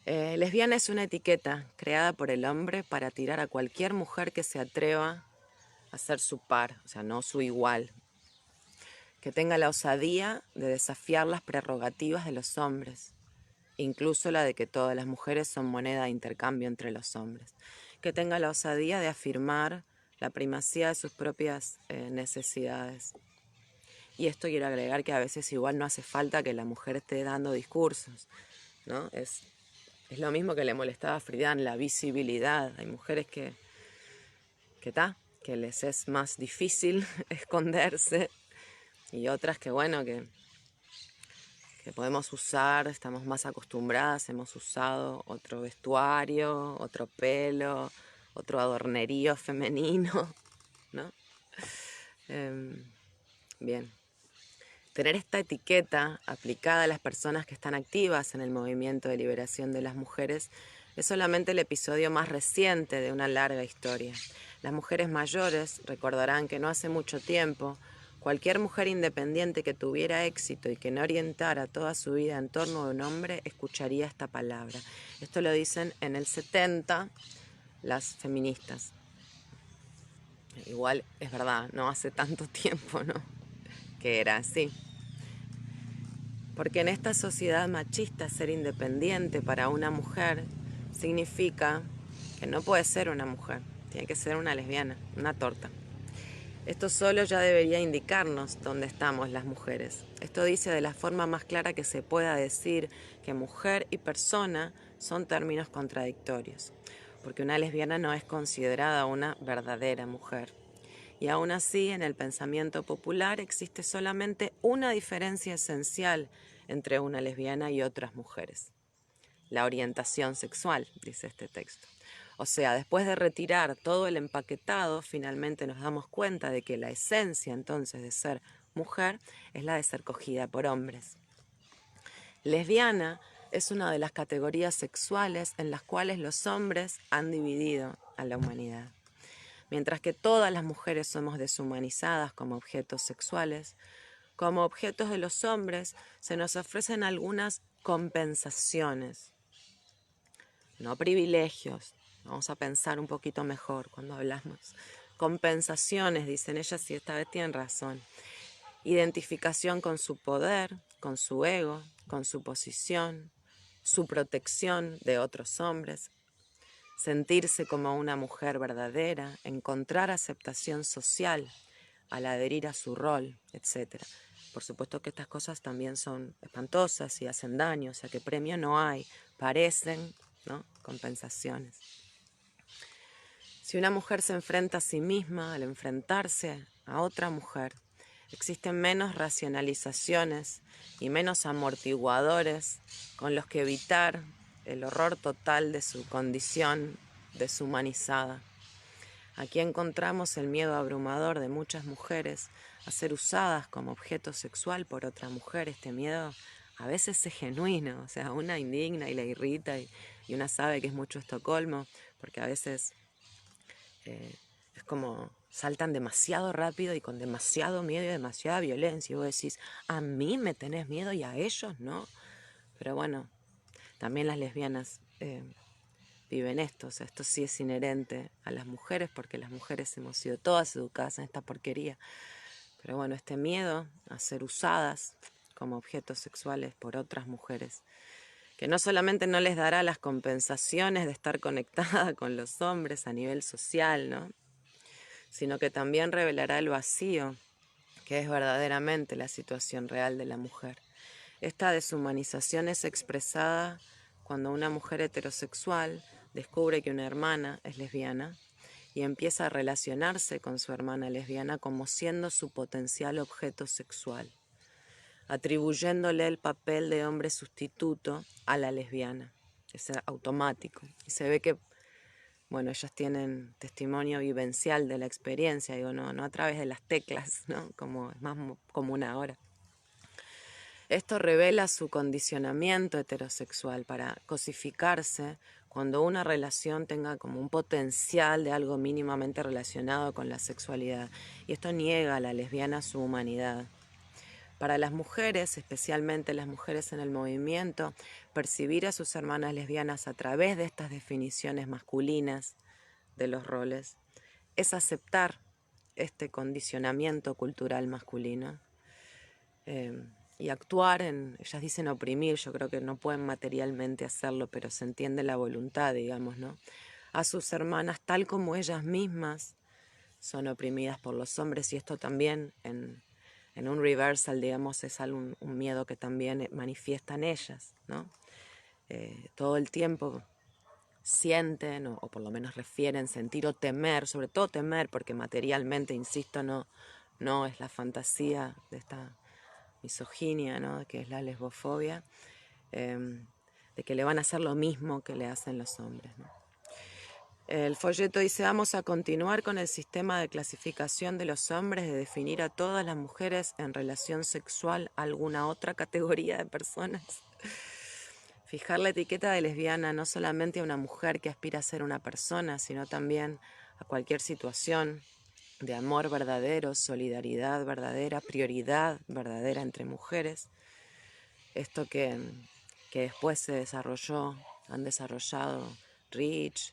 [SPEAKER 1] Lesbiana es una etiqueta creada por el hombre para tirar a cualquier mujer que se atreva a ser su par, o sea, no su igual, que tenga la osadía de desafiar las prerrogativas de los hombres, incluso la de que todas las mujeres son moneda de intercambio entre los hombres, que tenga la osadía de afirmar la primacía de sus propias necesidades. Y esto quiero agregar que a veces igual no hace falta que la mujer esté dando discursos, ¿no? Es lo mismo que le molestaba a Friedan, la visibilidad. Hay mujeres que les es más difícil esconderse, y otras que bueno, que podemos usar, estamos más acostumbradas, hemos usado otro vestuario, otro pelo, otro adornerío femenino, ¿no? Bien. Tener esta etiqueta aplicada a las personas que están activas en el movimiento de liberación de las mujeres es solamente el episodio más reciente de una larga historia. Las mujeres mayores recordarán que no hace mucho tiempo, cualquier mujer independiente que tuviera éxito y que no orientara toda su vida en torno a un hombre escucharía esta palabra. Esto lo dicen en el 70 las feministas. Igual es verdad, no hace tanto tiempo, ¿no?, que era así. Porque en esta sociedad machista ser independiente para una mujer significa que no puede ser una mujer, tiene que ser una lesbiana, una torta. Esto solo ya debería indicarnos dónde estamos las mujeres. Esto dice de la forma más clara que se pueda decir que mujer y persona son términos contradictorios. porque una lesbiana no es considerada una verdadera mujer. Y aún así, en el pensamiento popular existe solamente una diferencia esencial entre una lesbiana y otras mujeres: la orientación sexual, dice este texto. O sea, después de retirar todo el empaquetado, finalmente nos damos cuenta de que la esencia entonces de ser mujer es la de ser cogida por hombres. Lesbiana es una de las categorías sexuales en las cuales los hombres han dividido a la humanidad. Mientras que todas las mujeres somos deshumanizadas como objetos sexuales, como objetos de los hombres se nos ofrecen algunas compensaciones, no privilegios. Vamos a pensar un poquito mejor cuando hablamos. Compensaciones, dicen ellas, y esta vez tienen razón. Identificación con su poder, con su ego, con su posición, su protección de otros hombres, sentirse como una mujer verdadera, encontrar aceptación social al adherir a su rol, etc. Por supuesto que estas cosas también son espantosas y hacen daño, o sea que premio no hay, parecen, ¿no?, compensaciones. Si una mujer se enfrenta a sí misma, al enfrentarse a otra mujer, existen menos racionalizaciones y menos amortiguadores con los que evitar el horror total de su condición deshumanizada. Aquí encontramos el miedo abrumador de muchas mujeres a ser usadas como objeto sexual por otra mujer. Este miedo a veces es genuino, o sea, una indigna y la irrita y una sabe que es mucho Estocolmo, porque a veces es como saltan demasiado rápido y con demasiado miedo y demasiada violencia. Y vos decís, a mí me tenés miedo y a ellos no. Pero bueno, también las lesbianas viven esto, o sea, esto sí es inherente a las mujeres, porque las mujeres hemos sido todas educadas en esta porquería. Pero bueno, este miedo a ser usadas como objetos sexuales por otras mujeres, que no solamente no les dará las compensaciones de estar conectada con los hombres a nivel social, ¿no?, sino que también revelará el vacío que es verdaderamente la situación real de la mujer. Esta deshumanización es expresada cuando una mujer heterosexual descubre que una hermana es lesbiana y empieza a relacionarse con su hermana lesbiana como siendo su potencial objeto sexual, atribuyéndole el papel de hombre sustituto a la lesbiana. Es automático. Y se ve que, bueno, ellas tienen testimonio vivencial de la experiencia, digo, no a través de las teclas, ¿no?, como es más común ahora. Esto revela su condicionamiento heterosexual para cosificarse cuando una relación tenga como un potencial de algo mínimamente relacionado con la sexualidad. Y esto niega a la lesbiana su humanidad. Para las mujeres, especialmente las mujeres en el movimiento, percibir a sus hermanas lesbianas a través de estas definiciones masculinas de los roles es aceptar este condicionamiento cultural masculino. Y actuar ellas dicen oprimir, yo creo que no pueden materialmente hacerlo, pero se entiende la voluntad, digamos, ¿no?, a sus hermanas tal como ellas mismas son oprimidas por los hombres. Y esto también en un reversal, digamos, es un miedo que también manifiestan ellas, ¿no? Todo el tiempo sienten, o por lo menos refieren sentir o temer, sobre todo temer, porque materialmente, insisto, no es la fantasía de esta misoginia, ¿no?, que es la lesbofobia, de que le van a hacer lo mismo que le hacen los hombres, ¿no? El folleto dice: vamos a continuar con el sistema de clasificación de los hombres, de definir a todas las mujeres en relación sexual a alguna otra categoría de personas. Fijar la etiqueta de lesbiana no solamente a una mujer que aspira a ser una persona, sino también a cualquier situación de amor verdadero, solidaridad verdadera, prioridad verdadera entre mujeres. Esto que después se desarrolló, han desarrollado Rich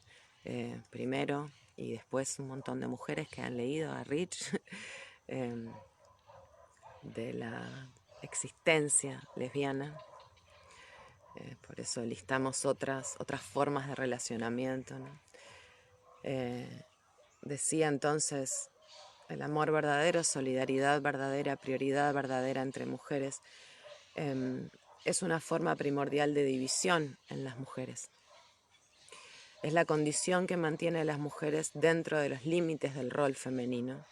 [SPEAKER 1] primero, y después un montón de mujeres que han leído a Rich de la existencia lesbiana. Por eso listamos otras formas de relacionamiento, ¿no? Decía entonces: el amor verdadero, solidaridad verdadera, prioridad verdadera entre mujeres, es una forma primordial de división en las mujeres. Es la condición que mantiene a las mujeres dentro de los límites del rol femenino.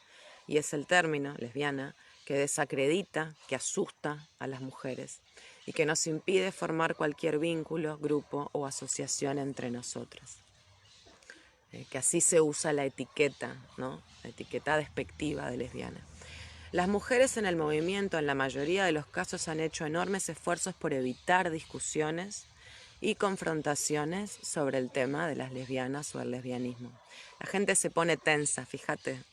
[SPEAKER 1] Y es el término, lesbiana, que desacredita, que asusta a las mujeres y que nos impide formar cualquier vínculo, grupo o asociación entre nosotras. Que así se usa la etiqueta, ¿no? La etiqueta despectiva de lesbiana. Las mujeres en el movimiento, en la mayoría de los casos, han hecho enormes esfuerzos por evitar discusiones y confrontaciones sobre el tema de las lesbianas o el lesbianismo. La gente se pone tensa, fíjate,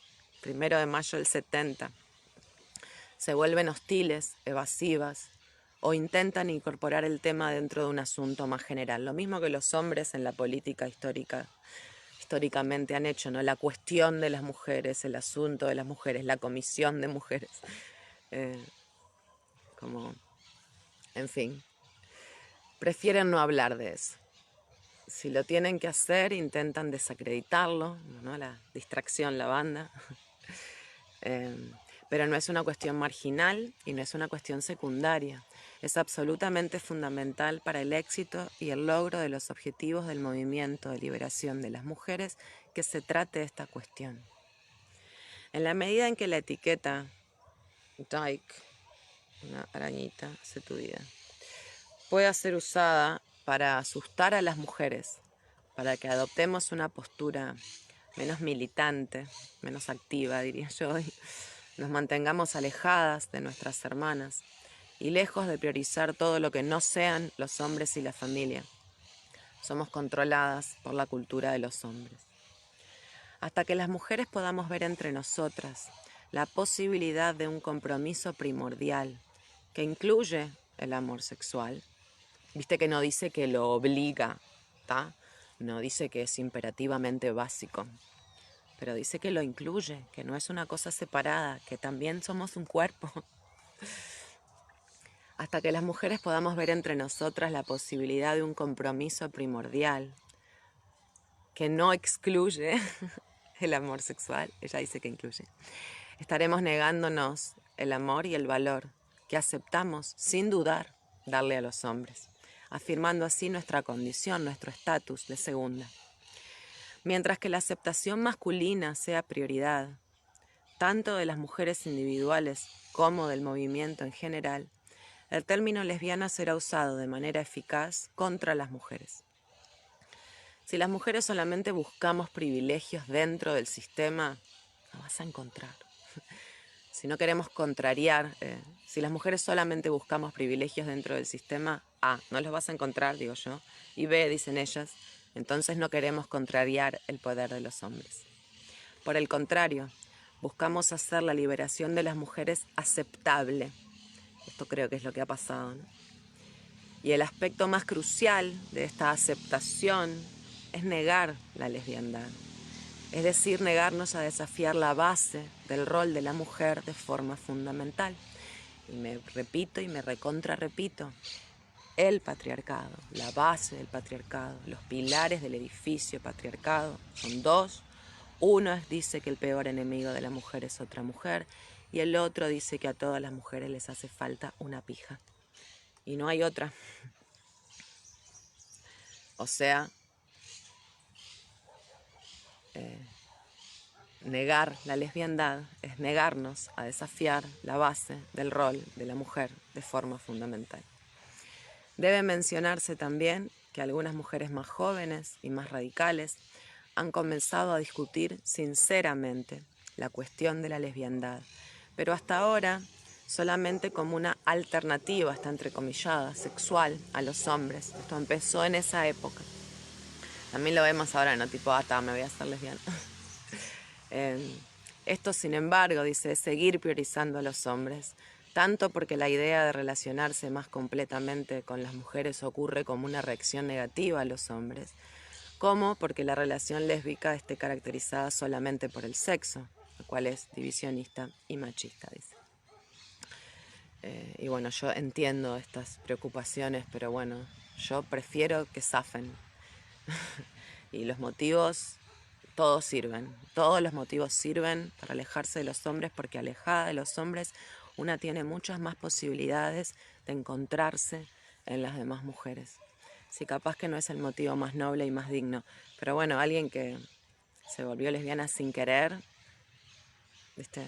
[SPEAKER 1] 1 de mayo del 70. Se vuelven hostiles, evasivas, o intentan incorporar el tema dentro de un asunto más general. Lo mismo que los hombres en la política históricamente han hecho, ¿no? La cuestión de las mujeres, el asunto de las mujeres, la comisión de mujeres. En fin, prefieren no hablar de eso. Si lo tienen que hacer, intentan desacreditarlo, ¿no? La distracción, la banda. Pero no es una cuestión marginal y no es una cuestión secundaria. Es absolutamente fundamental para el éxito y el logro de los objetivos del movimiento de liberación de las mujeres que se trate de esta cuestión. En la medida en que la etiqueta dyke, una arañita, hace tu vida, pueda ser usada para asustar a las mujeres, para que adoptemos una postura menos militante, menos activa, diría yo, y nos mantengamos alejadas de nuestras hermanas y lejos de priorizar todo lo que no sean los hombres y la familia. Somos controladas por la cultura de los hombres. Hasta que las mujeres podamos ver entre nosotras la posibilidad de un compromiso primordial que incluye el amor sexual. Viste que no dice que lo obliga, ¿tá? No dice que es imperativamente básico, pero dice que lo incluye, que no es una cosa separada, que también somos un cuerpo. Hasta que las mujeres podamos ver entre nosotras la posibilidad de un compromiso primordial que no excluye el amor sexual, ella dice que incluye, estaremos negándonos el amor y el valor que aceptamos sin dudar darle a los hombres, afirmando así nuestra condición, nuestro estatus de segunda. Mientras que la aceptación masculina sea prioridad, tanto de las mujeres individuales como del movimiento en general, el término lesbiana será usado de manera eficaz contra las mujeres. Si las mujeres solamente buscamos privilegios dentro del sistema, no vas a encontrar. Si no queremos contrariar, si las mujeres solamente buscamos privilegios dentro del sistema, A, no los vas a encontrar, digo yo, y B, dicen ellas, entonces no queremos contrariar el poder de los hombres. Por el contrario, buscamos hacer la liberación de las mujeres aceptable. Esto creo que es lo que ha pasado, ¿no? Y el aspecto más crucial de esta aceptación es negar la lesbiandad. Es decir, negarnos a desafiar la base del rol de la mujer de forma fundamental. Y me repito y me recontrarrepito, el patriarcado, la base del patriarcado, los pilares del edificio patriarcado son dos. Uno dice que el peor enemigo de la mujer es otra mujer y el otro dice que a todas las mujeres les hace falta una pija. Y no hay otra. O sea, negar la lesbiandad es negarnos a desafiar la base del rol de la mujer de forma fundamental. Debe mencionarse también que algunas mujeres más jóvenes y más radicales han comenzado a discutir sinceramente la cuestión de la lesbiandad, pero hasta ahora solamente como una alternativa, está entrecomillada, sexual a los hombres. Esto empezó en esa época. También lo vemos ahora, ¿no? Tipo, me voy a hacer lesbiana. Esto, sin embargo, dice, es seguir priorizando a los hombres, tanto porque la idea de relacionarse más completamente con las mujeres ocurre como una reacción negativa a los hombres, como porque la relación lésbica esté caracterizada solamente por el sexo, lo cual es divisionista y machista, dice. Y bueno, yo entiendo estas preocupaciones, pero bueno, yo prefiero que zafen. Y los motivos, todos sirven. Todos los motivos sirven para alejarse de los hombres, porque alejada de los hombres una tiene muchas más posibilidades de encontrarse en las demás mujeres. si capaz que no es el motivo más noble y más digno. Pero bueno, alguien que se volvió lesbiana sin querer, ¿viste?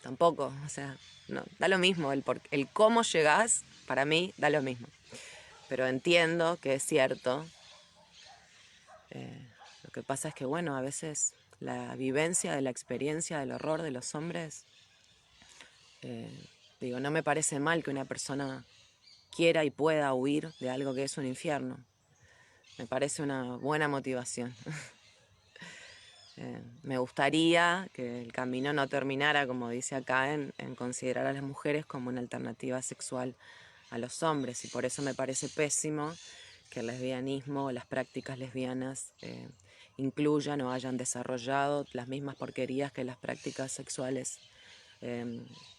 [SPEAKER 1] Tampoco, o sea, no, da lo mismo, el cómo llegás, para mí, da lo mismo. Pero entiendo que es cierto. Lo que pasa es que, bueno, a veces la vivencia de la experiencia del horror de los hombres, digo, no me parece mal que una persona quiera y pueda huir de algo que es un infierno. Me parece una buena motivación. Me gustaría que el camino no terminara, como dice acá, en considerar a las mujeres como una alternativa sexual a los hombres, y por eso me parece pésimo que el lesbianismo o las prácticas lesbianas incluyan o hayan desarrollado las mismas porquerías que las prácticas sexuales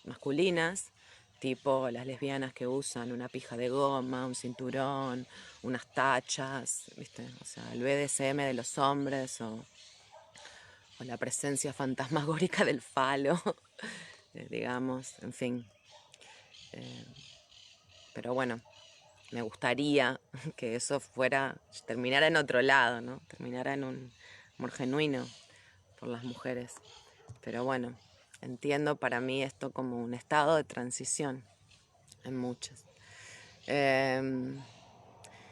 [SPEAKER 1] masculinas, tipo las lesbianas que usan una pija de goma, un cinturón, unas tachas, ¿viste? O sea, el BDSM de los hombres o la presencia fantasmagórica del falo, digamos, en fin. Pero bueno, me gustaría que eso terminara en otro lado, ¿no? Terminara en un amor genuino por las mujeres. Pero bueno, entiendo para mí esto como un estado de transición en muchas.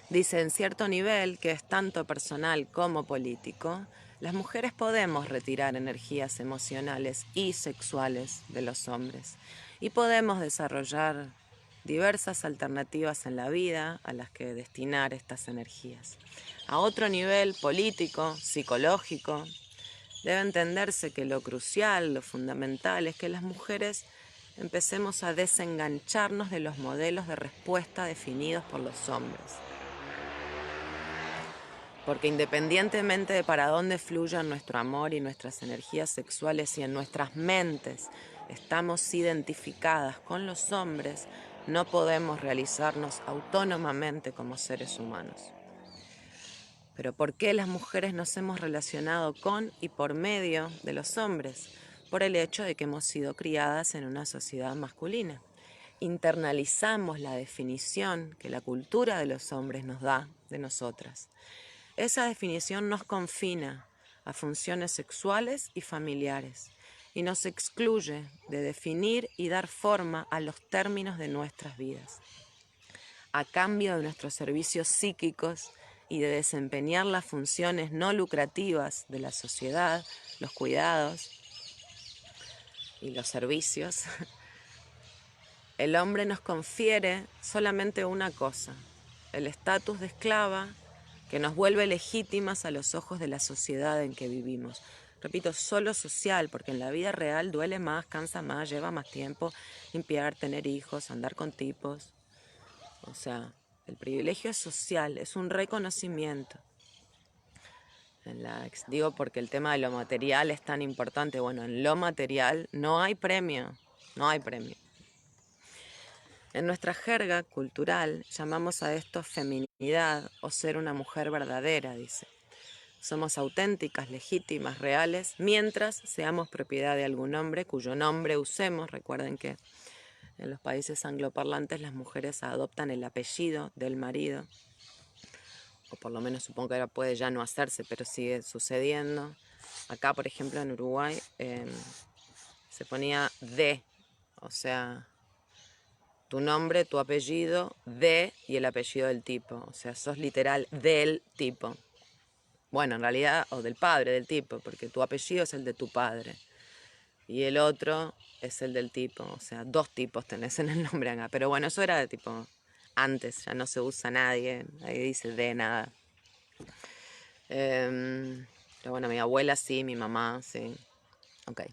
[SPEAKER 1] Dice, en cierto nivel, que es tanto personal como político, las mujeres podemos retirar energías emocionales y sexuales de los hombres y podemos desarrollar diversas alternativas en la vida a las que destinar estas energías. A otro nivel político, psicológico, debe entenderse que lo crucial, lo fundamental, es que las mujeres empecemos a desengancharnos de los modelos de respuesta definidos por los hombres. Porque independientemente de para dónde fluyan nuestro amor y nuestras energías sexuales, y en nuestras mentes estamos identificadas con los hombres, no podemos realizarnos autónomamente como seres humanos. Pero ¿por qué las mujeres nos hemos relacionado con y por medio de los hombres? Por el hecho de que hemos sido criadas en una sociedad masculina. Internalizamos la definición que la cultura de los hombres nos da de nosotras. Esa definición nos confina a funciones sexuales y familiares y nos excluye de definir y dar forma a los términos de nuestras vidas. A cambio de nuestros servicios psíquicos y de desempeñar las funciones no lucrativas de la sociedad, los cuidados y los servicios, el hombre nos confiere solamente una cosa, el estatus de esclava, que nos vuelve legítimas a los ojos de la sociedad en que vivimos. Repito, solo social, porque en la vida real duele más, cansa más, lleva más tiempo limpiar, tener hijos, andar con tipos. O sea, el privilegio es social, es un reconocimiento. Digo porque el tema de lo material es tan importante. Bueno, en lo material no hay premio, no hay premio. En nuestra jerga cultural llamamos a esto feminidad o ser una mujer verdadera, dice. Somos auténticas, legítimas, reales, mientras seamos propiedad de algún hombre cuyo nombre usemos. Recuerden que en los países angloparlantes las mujeres adoptan el apellido del marido, o por lo menos supongo que ahora puede ya no hacerse, pero sigue sucediendo. Acá, por ejemplo, en Uruguay se ponía de, o sea, tu nombre, tu apellido, de y el apellido del tipo. O sea, sos literal del tipo. Bueno, en realidad, o del padre del tipo, porque tu apellido es el de tu padre. Y el otro es el del tipo. O sea, dos tipos tenés en el nombre acá. Pero bueno, eso era de tipo antes, ya no se usa nadie. Ahí dice de nada. Pero bueno, mi abuela sí, mi mamá sí. Ok.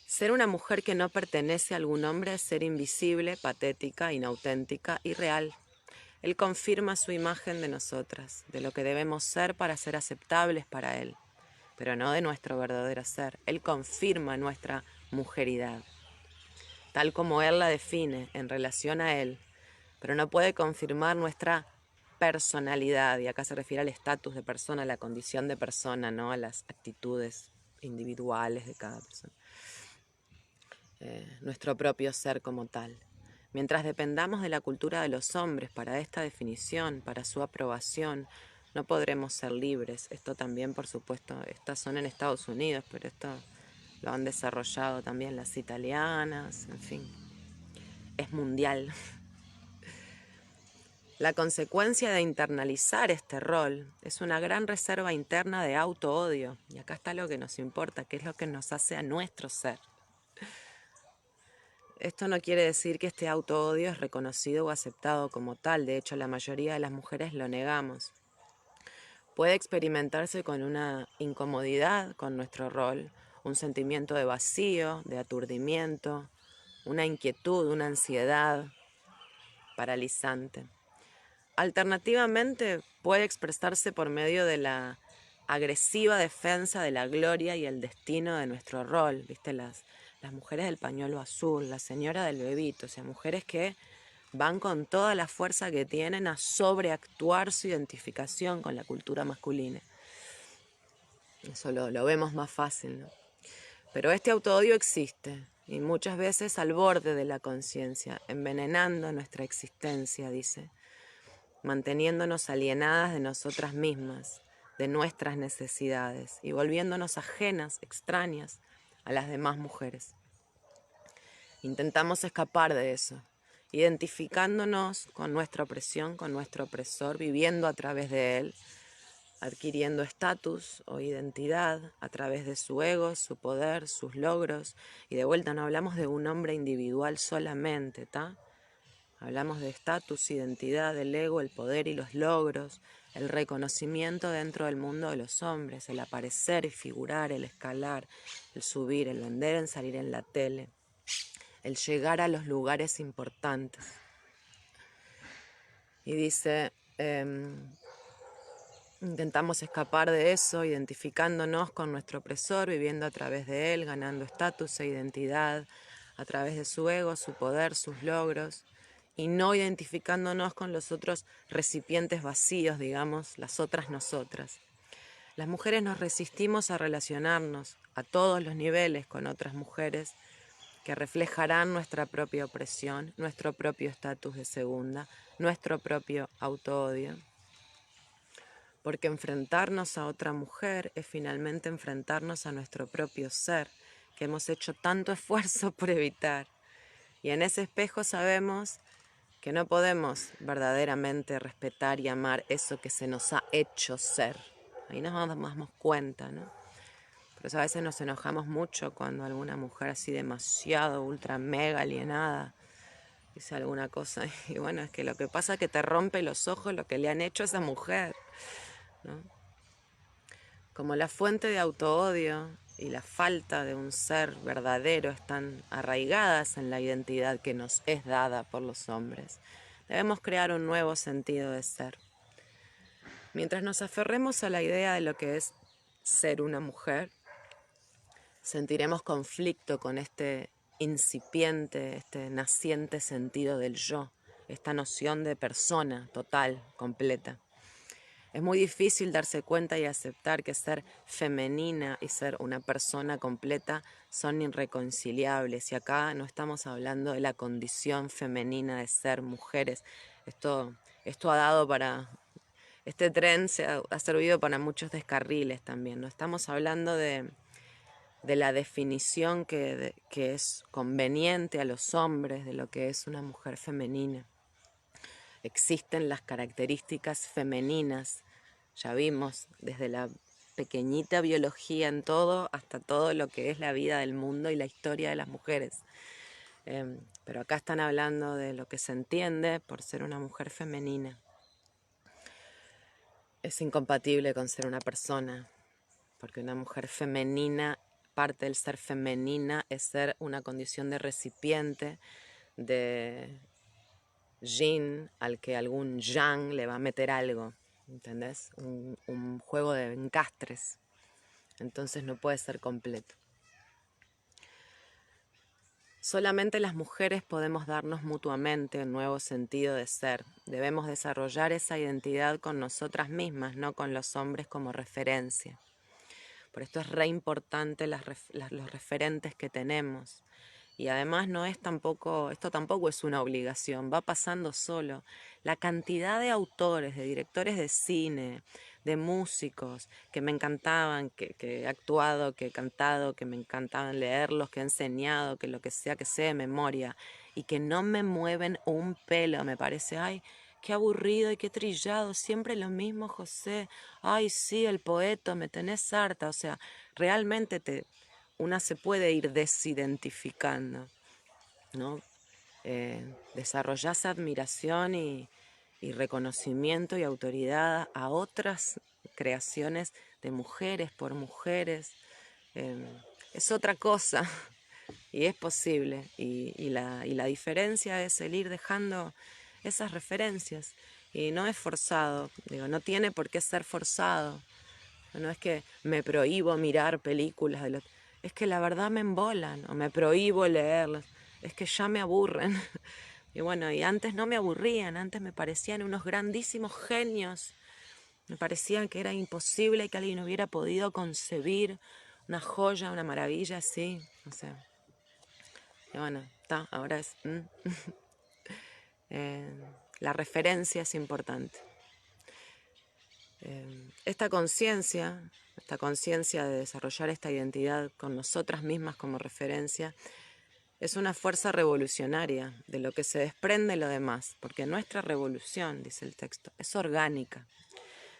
[SPEAKER 1] Ser una mujer que no pertenece a algún hombre es ser invisible, patética, inauténtica, irreal. Él confirma su imagen de nosotras, de lo que debemos ser para ser aceptables para él, pero no de nuestro verdadero ser. Él confirma nuestra mujeridad, tal como él la define en relación a él, pero no puede confirmar nuestra personalidad, y acá se refiere al estatus de persona, a la condición de persona, no a las actitudes individuales de cada persona. Nuestro propio ser como tal. Mientras dependamos de la cultura de los hombres para esta definición, para su aprobación, no podremos ser libres. Esto también, por supuesto, estas son en Estados Unidos, pero esto lo han desarrollado también las italianas, en fin, es mundial. La consecuencia de internalizar este rol es una gran reserva interna de auto-odio. Y acá está lo que nos importa, que es lo que nos hace a nuestro ser. Esto no quiere decir que este auto-odio es reconocido o aceptado como tal. De hecho, la mayoría de las mujeres lo negamos. Puede experimentarse con una incomodidad con nuestro rol, un sentimiento de vacío, de aturdimiento, una inquietud, una ansiedad paralizante. Alternativamente, puede expresarse por medio de la agresiva defensa de la gloria y el destino de nuestro rol. ¿Viste? Las mujeres del pañuelo azul, la señora del bebito, o sea, mujeres que van con toda la fuerza que tienen a sobreactuar su identificación con la cultura masculina. Eso lo vemos más fácil, ¿no? Pero este autoodio existe y muchas veces al borde de la conciencia, envenenando nuestra existencia, dice, manteniéndonos alienadas de nosotras mismas, de nuestras necesidades y volviéndonos ajenas, extrañas a las demás mujeres. Intentamos escapar de eso, identificándonos con nuestra opresión, con nuestro opresor, viviendo a través de él, adquiriendo estatus o identidad a través de su ego, su poder, sus logros. Y de vuelta no hablamos de un hombre individual solamente, ¿tá? Hablamos de estatus, identidad, el ego, el poder y los logros, el reconocimiento dentro del mundo de los hombres, el aparecer y figurar, el escalar, el subir, el vender, el salir en la tele, el llegar a los lugares importantes. Y dice, intentamos escapar de eso, identificándonos con nuestro opresor, viviendo a través de él, ganando estatus e identidad, a través de su ego, su poder, sus logros, y no identificándonos con los otros recipientes vacíos, digamos, las otras nosotras. Las mujeres nos resistimos a relacionarnos a todos los niveles con otras mujeres que reflejarán nuestra propia opresión, nuestro propio estatus de segunda, nuestro propio auto-odio. Porque enfrentarnos a otra mujer es finalmente enfrentarnos a nuestro propio ser, que hemos hecho tanto esfuerzo por evitar. Y en ese espejo sabemos que no podemos verdaderamente respetar y amar eso que se nos ha hecho ser. Ahí nos damos cuenta, ¿no? Por eso a veces nos enojamos mucho cuando alguna mujer así demasiado, ultra, mega alienada dice alguna cosa. Y bueno, es que lo que pasa es que te rompe los ojos lo que le han hecho a esa mujer, ¿no? Como la fuente de autoodio y la falta de un ser verdadero están arraigadas en la identidad que nos es dada por los hombres, debemos crear un nuevo sentido de ser. Mientras nos aferremos a la idea de lo que es ser una mujer, sentiremos conflicto con este incipiente, este naciente sentido del yo, esta noción de persona total, completa. Es muy difícil darse cuenta y aceptar que ser femenina y ser una persona completa son irreconciliables. Y acá no estamos hablando de la condición femenina de ser mujeres. Esto ha dado para... Este tren ha servido para muchos descarriles también. No estamos hablando de la definición que es conveniente a los hombres de lo que es una mujer femenina. Existen las características femeninas, ya vimos, desde la pequeñita biología en todo hasta todo lo que es la vida del mundo y la historia de las mujeres. Pero acá están hablando de lo que se entiende por ser una mujer femenina. Es incompatible con ser una persona, porque una mujer femenina, parte del ser femenina es ser una condición de recipiente, de yin al que algún yang le va a meter algo, ¿entendés? Un juego de encastres, entonces no puede ser completo. Solamente las mujeres podemos darnos mutuamente un nuevo sentido de ser. Debemos desarrollar esa identidad con nosotras mismas, no con los hombres como referencia. Por esto es re importante los referentes que tenemos Y además no es tampoco, esto tampoco es una obligación, va pasando solo. La cantidad de autores, de directores de cine, de músicos que me encantaban, que he actuado, que he cantado, que me encantaban leerlos, que he enseñado, que lo que sea que sea de memoria, y que no me mueven un pelo, me parece, ay, qué aburrido y qué trillado, siempre lo mismo, José, ay, sí, el poeta, me tenés harta, o sea, realmente una se puede ir desidentificando, ¿no? Desarrollás admiración y reconocimiento y autoridad a otras creaciones de mujeres por mujeres. Eh, es otra cosa y es posible. Y la diferencia es el ir dejando esas referencias. Y no es forzado, digo, no tiene por qué ser forzado. No es que me prohíbo mirar películas, es que la verdad me embolan, o me prohíbo leerlas, es que ya me aburren. Y bueno, y antes no me aburrían, antes me parecían unos grandísimos genios, me parecían que era imposible que alguien hubiera podido concebir una joya, una maravilla así, no sé. Y bueno, está, ahora es... la referencia es importante. Esta conciencia de desarrollar esta identidad con nosotras mismas como referencia, es una fuerza revolucionaria de lo que se desprende lo demás, porque nuestra revolución, dice el texto, es orgánica.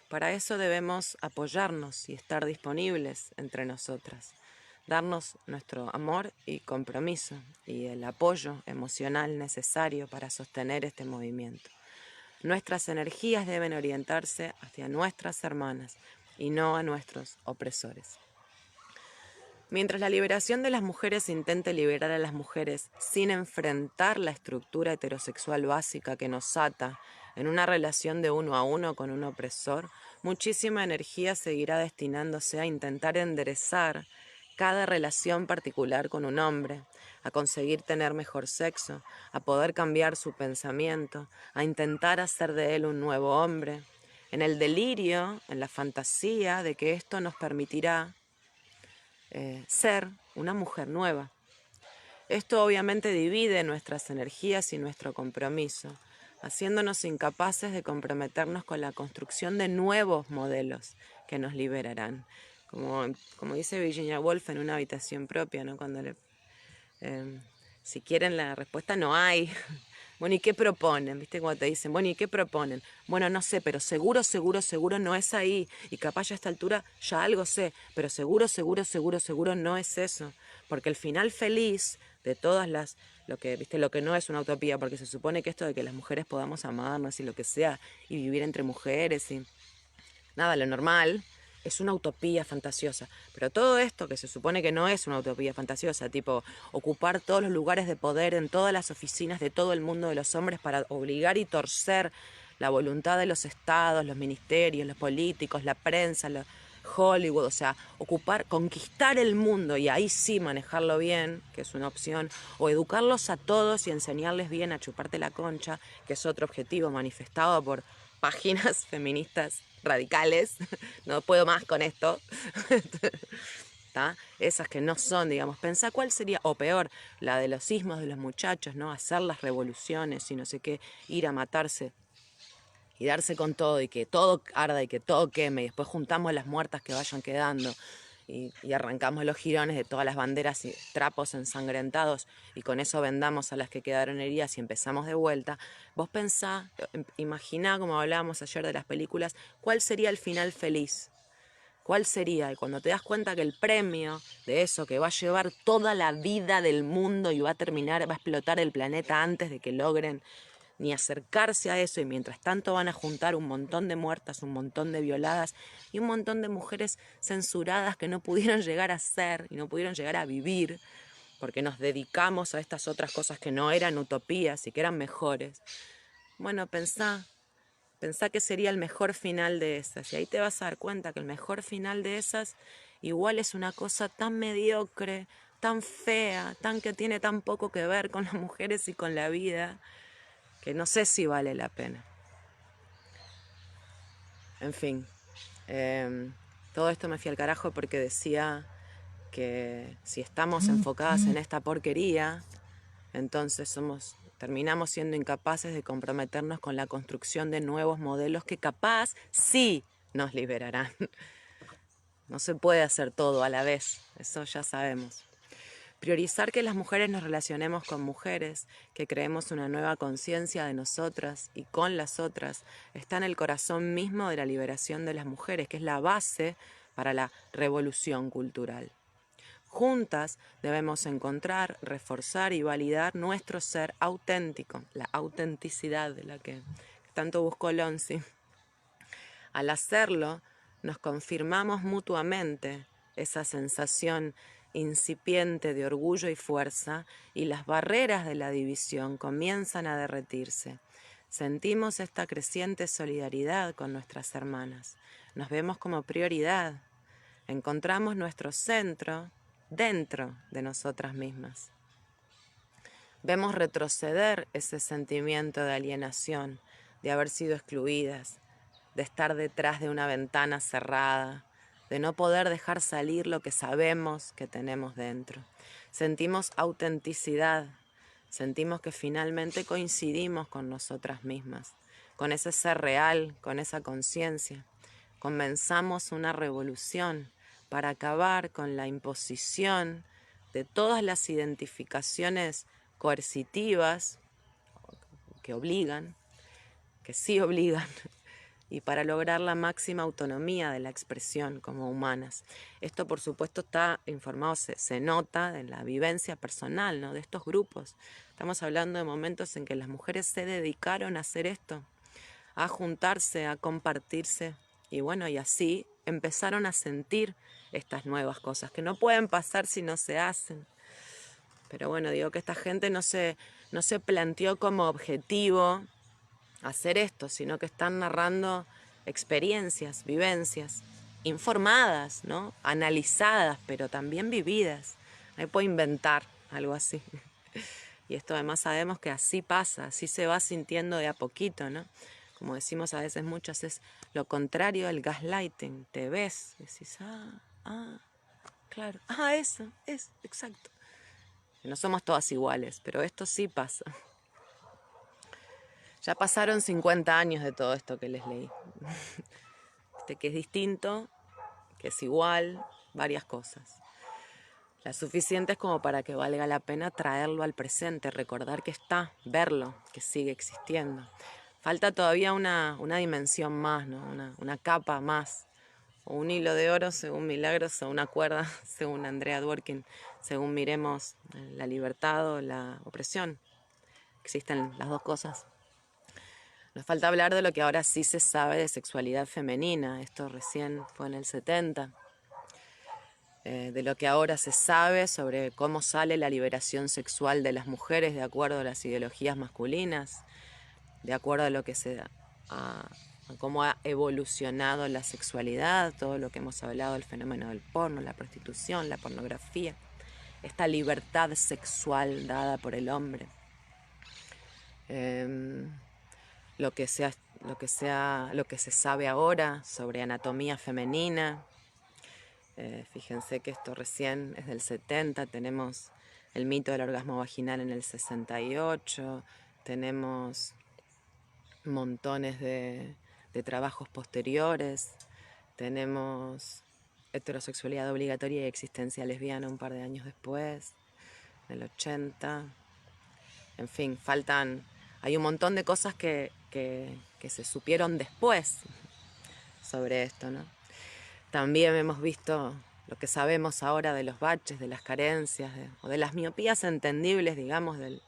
[SPEAKER 1] Para eso debemos apoyarnos y estar disponibles entre nosotras, darnos nuestro amor y compromiso y el apoyo emocional necesario para sostener este movimiento. Nuestras energías deben orientarse hacia nuestras hermanas y no a nuestros opresores. Mientras la liberación de las mujeres intente liberar a las mujeres sin enfrentar la estructura heterosexual básica que nos ata en una relación de uno a uno con un opresor, muchísima energía seguirá destinándose a intentar enderezar cada relación particular con un hombre, a conseguir tener mejor sexo, a poder cambiar su pensamiento, a intentar hacer de él un nuevo hombre, en el delirio, en la fantasía de que esto nos permitirá ser una mujer nueva. Esto obviamente divide nuestras energías y nuestro compromiso, haciéndonos incapaces de comprometernos con la construcción de nuevos modelos que nos liberarán. Como dice Virginia Woolf en Una habitación propia, ¿no? Si quieren la respuesta no hay. Bueno, ¿y qué proponen? ¿Viste cuando te dicen, bueno, ¿y qué proponen? Bueno, no sé, pero seguro, seguro, seguro no es ahí. Y capaz ya a esta altura ya algo sé, pero seguro, seguro, seguro, seguro no es eso. Porque el final feliz de todas lo que no es una utopía, porque se supone que esto de que las mujeres podamos amarnos y lo que sea, y vivir entre mujeres y nada, lo normal, es una utopía fantasiosa. Pero todo esto que se supone que no es una utopía fantasiosa, tipo ocupar todos los lugares de poder en todas las oficinas de todo el mundo de los hombres para obligar y torcer la voluntad de los estados, los ministerios, los políticos, la prensa, Hollywood, o sea, conquistar el mundo y ahí sí manejarlo bien, que es una opción, o educarlos a todos y enseñarles bien a chuparte la concha, que es otro objetivo manifestado por páginas feministas radicales, no puedo más con esto, esas que no son, digamos, pensá cuál sería, o peor, la de los sismos de los muchachos, ¿no? Hacer las revoluciones y no sé qué, ir a matarse y darse con todo y que todo arda y que todo queme y después juntamos las muertas que vayan quedando y arrancamos los jirones de todas las banderas y trapos ensangrentados y con eso vendamos a las que quedaron heridas y empezamos de vuelta. Vos pensá, imaginá, como hablábamos ayer de las películas, cuál sería el final feliz. ¿Cuál sería? Y cuando te das cuenta que el premio de eso, que va a llevar toda la vida del mundo y va a explotar el planeta antes de que logren ni acercarse a eso, y mientras tanto van a juntar un montón de muertas, un montón de violadas y un montón de mujeres censuradas que no pudieron llegar a ser y no pudieron llegar a vivir porque nos dedicamos a estas otras cosas que no eran utopías y que eran mejores. Bueno, pensá que sería el mejor final de esas, y ahí te vas a dar cuenta que el mejor final de esas igual es una cosa tan mediocre, tan fea, tan que tiene tan poco que ver con las mujeres y con la vida, que no sé si vale la pena. En fin, todo esto me fui al carajo porque decía que si estamos enfocadas en esta porquería, entonces terminamos siendo incapaces de comprometernos con la construcción de nuevos modelos que capaz sí nos liberarán. No se puede hacer todo a la vez, eso ya sabemos. Priorizar que las mujeres nos relacionemos con mujeres, que creemos una nueva conciencia de nosotras y con las otras, está en el corazón mismo de la liberación de las mujeres, que es la base para la revolución cultural. Juntas debemos encontrar, reforzar y validar nuestro ser auténtico, la autenticidad de la que tanto buscó Lonzi. Al hacerlo, nos confirmamos mutuamente esa sensación incipiente de orgullo y fuerza, y las barreras de la división comienzan a derretirse. Sentimos esta creciente solidaridad con nuestras hermanas. Nos vemos como prioridad. Encontramos nuestro centro dentro de nosotras mismas. Vemos retroceder ese sentimiento de alienación, de haber sido excluidas, de estar detrás de una ventana cerrada, de no poder dejar salir lo que sabemos que tenemos dentro. Sentimos autenticidad, sentimos que finalmente coincidimos con nosotras mismas, con ese ser real, con esa conciencia. Comenzamos una revolución para acabar con la imposición de todas las identificaciones coercitivas que obligan, que sí obligan, y para lograr la máxima autonomía de la expresión como humanas. Esto, por supuesto, está informado, se nota en la vivencia personal, ¿no?, de estos grupos. Estamos hablando de momentos en que las mujeres se dedicaron a hacer esto, a juntarse, a compartirse, y bueno, y así empezaron a sentir estas nuevas cosas, que no pueden pasar si no se hacen. Pero bueno, digo que esta gente no se planteó como objetivo hacer esto, sino que están narrando experiencias, vivencias, informadas, ¿no?, analizadas, pero también vividas. Ahí puedo inventar algo así. Y esto además sabemos que así pasa, así se va sintiendo de a poquito, ¿no? Como decimos a veces muchas, es lo contrario del gaslighting. Te ves, decís, claro, eso, es, exacto. No somos todas iguales, pero esto sí pasa. Ya pasaron 50 años de todo esto que les leí. Que es distinto, que es igual, varias cosas. Las suficientes como para que valga la pena traerlo al presente, recordar que está, verlo, que sigue existiendo. Falta todavía una dimensión más, ¿no?, una capa más, o un hilo de oro según Milagros, o una cuerda según Andrea Dworkin, según miremos la libertad o la opresión. Existen las dos cosas. Nos falta hablar de lo que ahora sí se sabe de sexualidad femenina. Esto recién fue en el 70. De lo que ahora se sabe sobre cómo sale la liberación sexual de las mujeres de acuerdo a las ideologías masculinas, de acuerdo a cómo ha evolucionado la sexualidad, todo lo que hemos hablado del fenómeno del porno, la prostitución, la pornografía, esta libertad sexual dada por el hombre. Lo que se sabe ahora sobre anatomía femenina. Fíjense que esto recién es del 70, tenemos el mito del orgasmo vaginal en el 68, tenemos montones de trabajos posteriores, tenemos heterosexualidad obligatoria y existencia lesbiana un par de años después, en el 80, en fin, hay un montón de cosas que se supieron después sobre esto, ¿no? También hemos visto lo que sabemos ahora de los baches, de las carencias, o de las miopías entendibles, digamos, del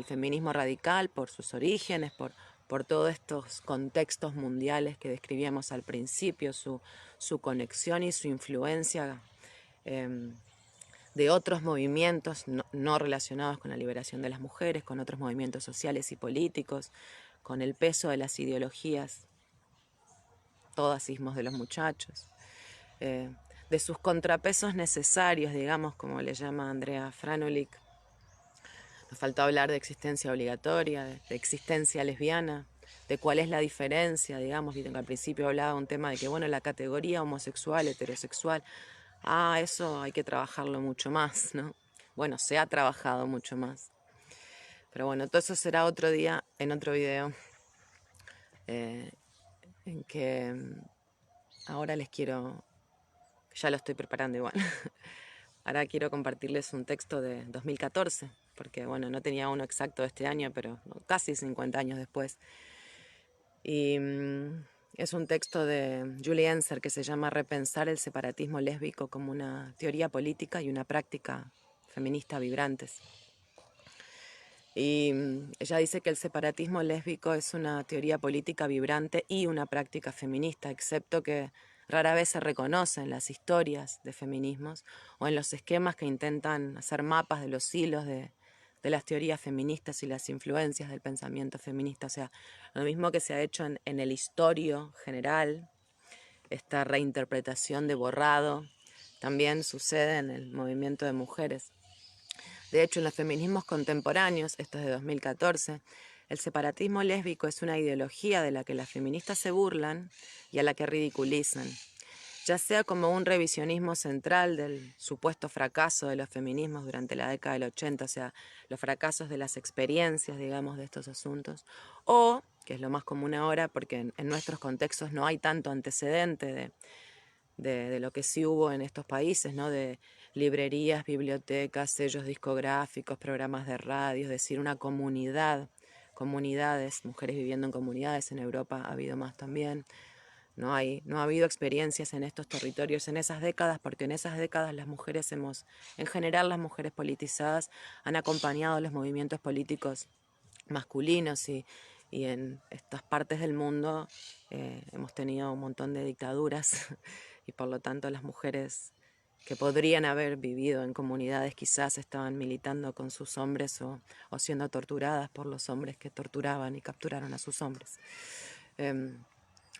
[SPEAKER 1] feminismo radical por sus orígenes, por todos estos contextos mundiales que describíamos al principio, su conexión y su influencia de otros movimientos no relacionados con la liberación de las mujeres, con otros movimientos sociales y políticos, con el peso de las ideologías, todas ismos de los muchachos. De sus contrapesos necesarios, digamos, como le llama Andrea Franulik. Nos faltó hablar de existencia obligatoria, de existencia lesbiana, de cuál es la diferencia, digamos, al principio hablaba un tema de que, bueno, la categoría homosexual, heterosexual, eso hay que trabajarlo mucho más, ¿no? Bueno, se ha trabajado mucho más. Pero bueno, todo eso será otro día, en otro video, en que ahora les quiero, ya lo estoy preparando igual, ahora quiero compartirles un texto de 2014, porque bueno, no tenía uno exacto de este año, pero casi 50 años después. Y es un texto de Julie Enser que se llama Repensar el separatismo lésbico como una teoría política y una práctica feminista vibrantes. Y ella dice que el separatismo lésbico es una teoría política vibrante y una práctica feminista, excepto que rara vez se reconoce en las historias de feminismos o en los esquemas que intentan hacer mapas de los hilos de las teorías feministas y las influencias del pensamiento feminista. O sea, lo mismo que se ha hecho en el historio general, esta reinterpretación de borrado, también sucede en el movimiento de mujeres. De hecho, en los feminismos contemporáneos, esto es de 2014, el separatismo lésbico es una ideología de la que las feministas se burlan y a la que ridiculizan, ya sea como un revisionismo central del supuesto fracaso de los feminismos durante la década del 80, o sea, los fracasos de las experiencias, digamos, de estos asuntos, o, que es lo más común ahora, porque en nuestros contextos no hay tanto antecedente de lo que sí hubo en estos países, ¿no? De librerías, bibliotecas, sellos discográficos, programas de radio, es decir, una comunidad, comunidades, mujeres viviendo en comunidades, en Europa ha habido más también. No ha habido experiencias en estos territorios en esas décadas, porque en esas décadas las mujeres en general las mujeres politizadas, han acompañado los movimientos políticos masculinos y en estas partes del mundo hemos tenido un montón de dictaduras y por lo tanto las mujeres que podrían haber vivido en comunidades quizás estaban militando con sus hombres o siendo torturadas por los hombres que torturaban y capturaron a sus hombres.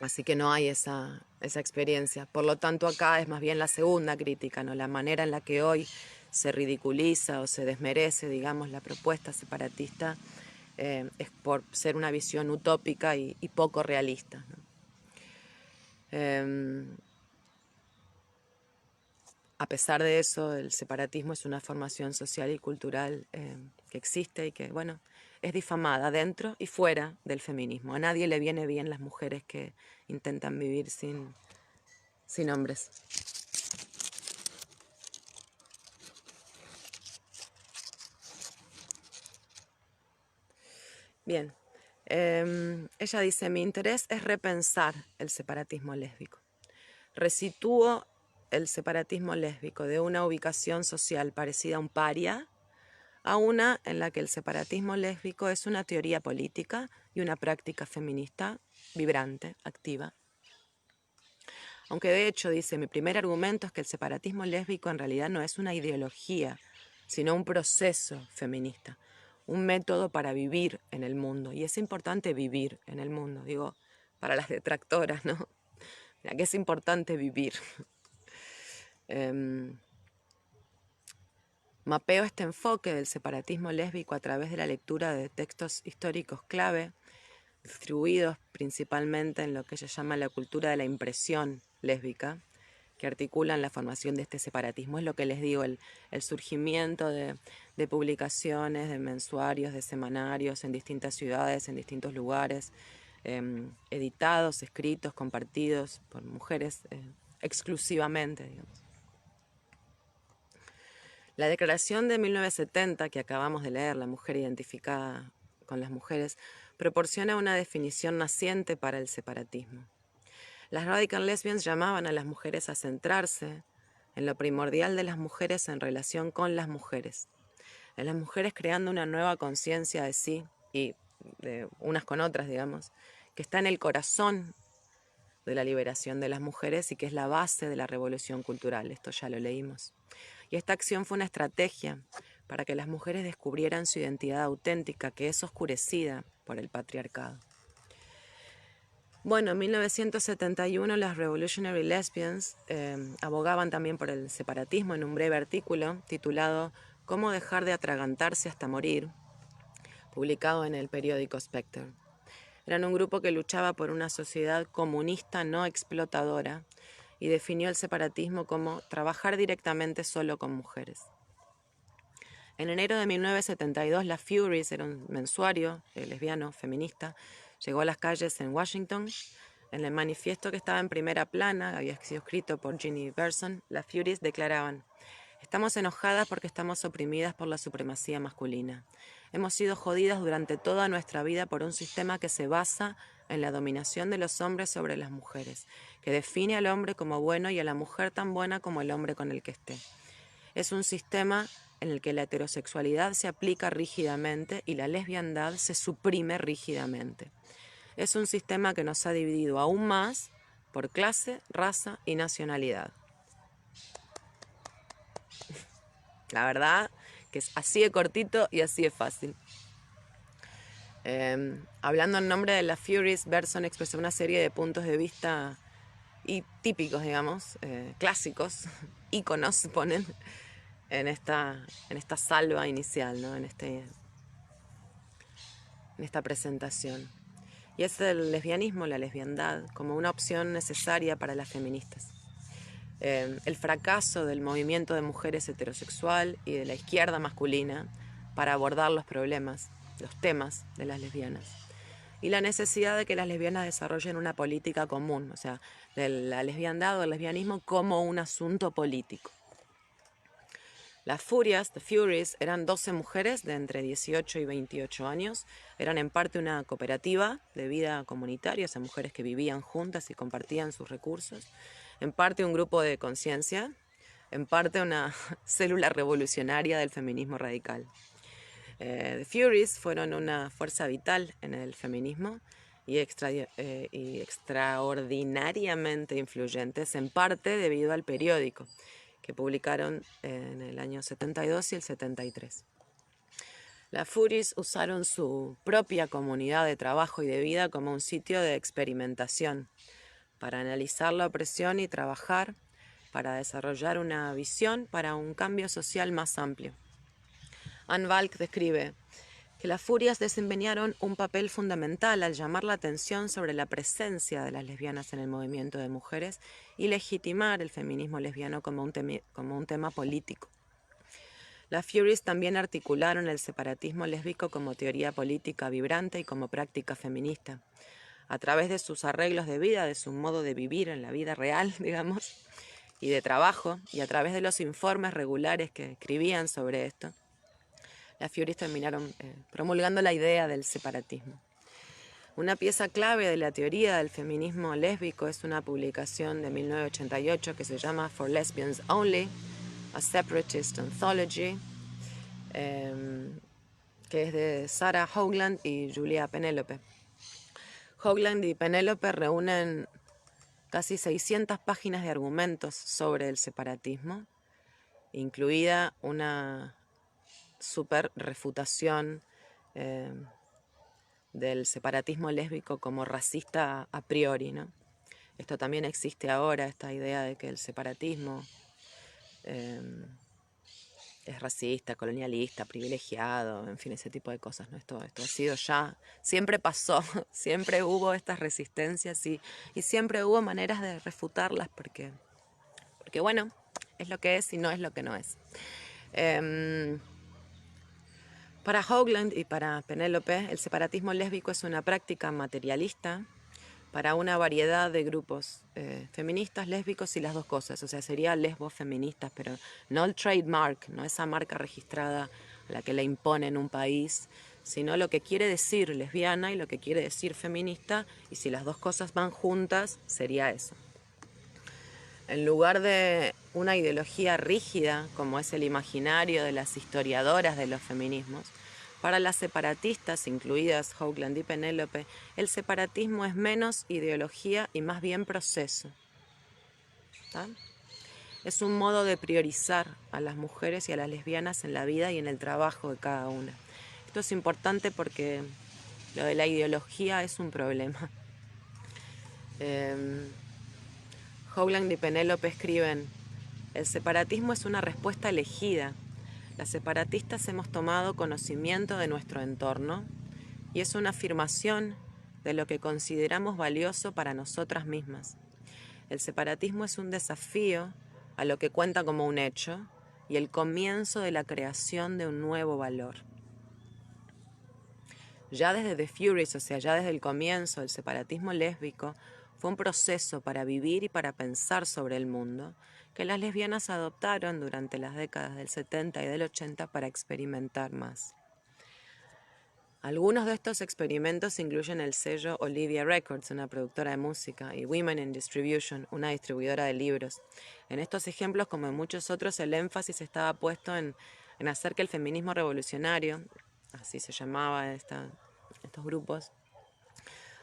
[SPEAKER 1] Así que no hay esa experiencia. Por lo tanto, acá es más bien la segunda crítica, ¿no? La manera en la que hoy se ridiculiza o se desmerece, digamos, la propuesta separatista es por ser una visión utópica y poco realista, ¿no? A pesar de eso, el separatismo es una formación social y cultural que existe y que, bueno, es difamada dentro y fuera del feminismo. A nadie le viene bien las mujeres que intentan vivir sin hombres. Bien, ella dice, mi interés es repensar el separatismo lésbico. Resitúo el separatismo lésbico de una ubicación social parecida a un paria a una en la que el separatismo lésbico es una teoría política y una práctica feminista vibrante, activa. Aunque de hecho, dice, mi primer argumento es que el separatismo lésbico en realidad no es una ideología, sino un proceso feminista, un método para vivir en el mundo. Y es importante vivir en el mundo, digo, para las detractoras, ¿no? Mira, que es importante vivir. Mapeo este enfoque del separatismo lésbico a través de la lectura de textos históricos clave, distribuidos principalmente en lo que ella llama la cultura de la impresión lésbica, que articulan la formación de este separatismo. Es lo que les digo, el surgimiento de publicaciones, de mensuarios, de semanarios en distintas ciudades, en distintos lugares, editados, escritos, compartidos por mujeres exclusivamente, digamos. La declaración de 1970 que acabamos de leer, la mujer identificada con las mujeres, proporciona una definición naciente para el separatismo. Las radical lesbians llamaban a las mujeres a centrarse en lo primordial de las mujeres en relación con las mujeres, en las mujeres creando una nueva conciencia de sí y de unas con otras, digamos, que está en el corazón de la liberación de las mujeres y que es la base de la revolución cultural. Esto ya lo leímos. Y esta acción fue una estrategia para que las mujeres descubrieran su identidad auténtica, que es oscurecida por el patriarcado. Bueno, en 1971 las Revolutionary Lesbians abogaban también por el separatismo en un breve artículo titulado «Cómo dejar de atragantarse hasta morir», publicado en el periódico Spectre. Eran un grupo que luchaba por una sociedad comunista no explotadora y definió el separatismo como trabajar directamente solo con mujeres. En enero de 1972, la Furies, era un mensuario lesbiano, feminista, llegó a las calles en Washington. En el manifiesto que estaba en primera plana, había sido escrito por Ginny Berson, las Furies declaraban: estamos enojadas porque estamos oprimidas por la supremacía masculina. Hemos sido jodidas durante toda nuestra vida por un sistema que se basa en la dominación de los hombres sobre las mujeres, que define al hombre como bueno y a la mujer tan buena como el hombre con el que esté. Es un sistema en el que la heterosexualidad se aplica rígidamente y la lesbiandad se suprime rígidamente. Es un sistema que nos ha dividido aún más por clase, raza y nacionalidad. La verdad que es así de cortito y así de fácil. Hablando en nombre de las Furies, Berson expresó una serie de puntos de vista y típicos, digamos, clásicos, íconos, ponen, en esta salva inicial, ¿no? en esta presentación. Y es el lesbianismo, la lesbiandad, como una opción necesaria para las feministas. El fracaso del movimiento de mujeres heterosexual y de la izquierda masculina para abordar los problemas, los temas de las lesbianas. Y la necesidad de que las lesbianas desarrollen una política común, o sea, de la lesbiandad o el lesbianismo como un asunto político. Las Furias, The Furies, eran 12 mujeres de entre 18 y 28 años. Eran en parte una cooperativa de vida comunitaria, o sea, mujeres que vivían juntas y compartían sus recursos. En parte un grupo de conciencia, en parte una célula revolucionaria del feminismo radical. The Furies fueron una fuerza vital en el feminismo y extraordinariamente influyentes, en parte debido al periódico que publicaron en el año 72 y el 73. Las Furies usaron su propia comunidad de trabajo y de vida como un sitio de experimentación para analizar la opresión y trabajar para desarrollar una visión para un cambio social más amplio. Anne Valk describe que las Furias desempeñaron un papel fundamental al llamar la atención sobre la presencia de las lesbianas en el movimiento de mujeres y legitimar el feminismo lesbiano como un tema político. Las Furies también articularon el separatismo lésbico como teoría política vibrante y como práctica feminista. A través de sus arreglos de vida, de su modo de vivir en la vida real, digamos, y de trabajo, y a través de los informes regulares que escribían sobre esto, las Furies terminaron promulgando la idea del separatismo. Una pieza clave de la teoría del feminismo lésbico es una publicación de 1988 que se llama For Lesbians Only, A Separatist Anthology, que es de Sarah Hoagland y Julia Penélope. Hoagland y Penélope reúnen casi 600 páginas de argumentos sobre el separatismo, incluida una super refutación del separatismo lésbico como racista a priori, ¿no? Esto también existe ahora, esta idea de que el separatismo es racista, colonialista, privilegiado, en fin, ese tipo de cosas, ¿no? Esto ha sido ya, siempre pasó, siempre hubo estas resistencias y siempre hubo maneras de refutarlas porque bueno, es lo que es y no es lo que no es. Para Hoagland y para Penélope, el separatismo lésbico es una práctica materialista para una variedad de grupos feministas, lésbicos y las dos cosas. O sea, sería lesbos feministas, pero no el trademark, no esa marca registrada a la que le imponen un país, sino lo que quiere decir lesbiana y lo que quiere decir feminista, y si las dos cosas van juntas, sería eso. En lugar de una ideología rígida, como es el imaginario de las historiadoras de los feminismos, para las separatistas, incluidas Hoagland y Penélope, el separatismo es menos ideología y más bien proceso. ¿Tá? Es un modo de priorizar a las mujeres y a las lesbianas en la vida y en el trabajo de cada una. Esto es importante porque lo de la ideología es un problema. Hoagland y Penélope escriben: el separatismo es una respuesta elegida. Las separatistas hemos tomado conocimiento de nuestro entorno y es una afirmación de lo que consideramos valioso para nosotras mismas. el separatismo es un desafío a lo que cuenta como un hecho y el comienzo de la creación de un nuevo valor. Ya desde The Furies, o sea, ya desde el comienzo, el separatismo lésbico fue un proceso para vivir y para pensar sobre el mundo que las lesbianas adoptaron durante las décadas del 70 y del 80 para experimentar más. Algunos de estos experimentos incluyen el sello Olivia Records, una productora de música, y Women in Distribution, una distribuidora de libros. En estos ejemplos, como en muchos otros, el énfasis estaba puesto en hacer que el feminismo revolucionario, así se llamaba estos grupos,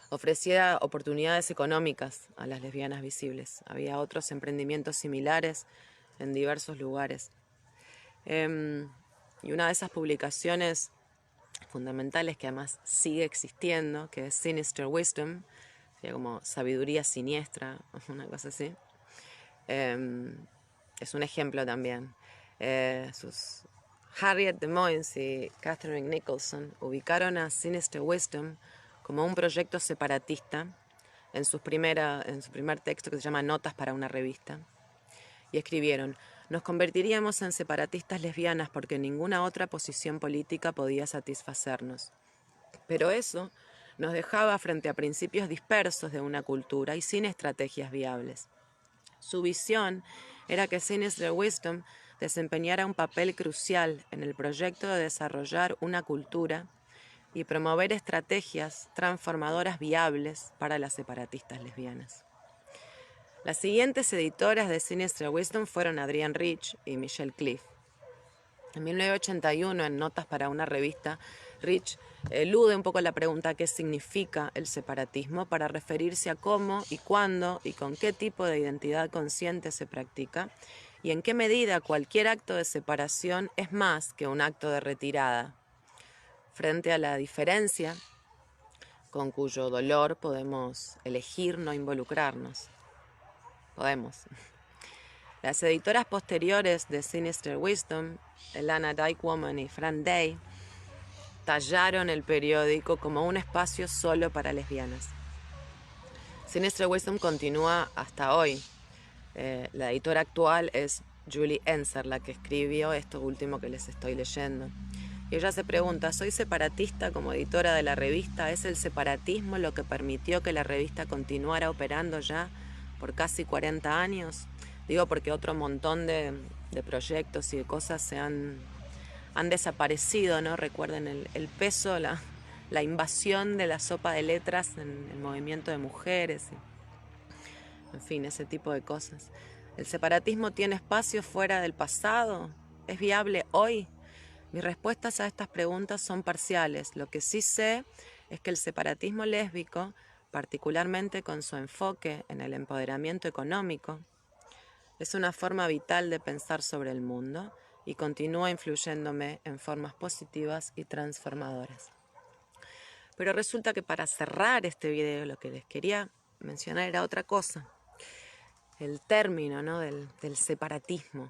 [SPEAKER 1] ofreciera oportunidades económicas a las lesbianas visibles. Había otros emprendimientos similares en diversos lugares. Y una de esas publicaciones fundamentales que además sigue existiendo, que es Sinister Wisdom, como sabiduría siniestra, una cosa así, es un ejemplo también. Harriet de Moynes y Catherine Nicholson ubicaron a Sinister Wisdom como un proyecto separatista en su primer texto, que se llama Notas para una revista, y escribieron: nos convertiríamos en separatistas lesbianas porque ninguna otra posición política podía satisfacernos. Pero eso nos dejaba frente a principios dispersos de una cultura y sin estrategias viables. Su visión era que Sinister Wisdom desempeñara un papel crucial en el proyecto de desarrollar una cultura y promover estrategias transformadoras viables para las separatistas lesbianas. Las siguientes editoras de Sinister Wisdom fueron Adrienne Rich y Michelle Cliff. En 1981, en Notas para una revista, Rich elude un poco la pregunta ¿qué significa el separatismo? Para referirse a cómo y cuándo y con qué tipo de identidad consciente se practica y en qué medida cualquier acto de separación es más que un acto de retirada. Frente a la diferencia, con cuyo dolor podemos elegir no involucrarnos. Podemos. Las editoras posteriores de Sinister Wisdom, Elana Dykewoman y Fran Day, tallaron el periódico como un espacio solo para lesbianas. Sinister Wisdom continúa hasta hoy. La editora actual es Julie Enser, la que escribió esto último que les estoy leyendo. Y ella se pregunta: ¿soy separatista como editora de la revista? ¿Es el separatismo lo que permitió que la revista continuara operando ya por casi 40 años? Digo porque otro montón de proyectos y de cosas se han desaparecido, ¿no? Recuerden el peso, la invasión de la sopa de letras en el movimiento de mujeres, en fin, ese tipo de cosas. ¿El separatismo tiene espacio fuera del pasado? ¿Es viable hoy? Mis respuestas a estas preguntas son parciales. Lo que sí sé es que el separatismo lésbico, particularmente con su enfoque en el empoderamiento económico, es una forma vital de pensar sobre el mundo y continúa influyéndome en formas positivas y transformadoras. Pero resulta que para cerrar este video lo que les quería mencionar era otra cosa. El término, ¿no? del separatismo.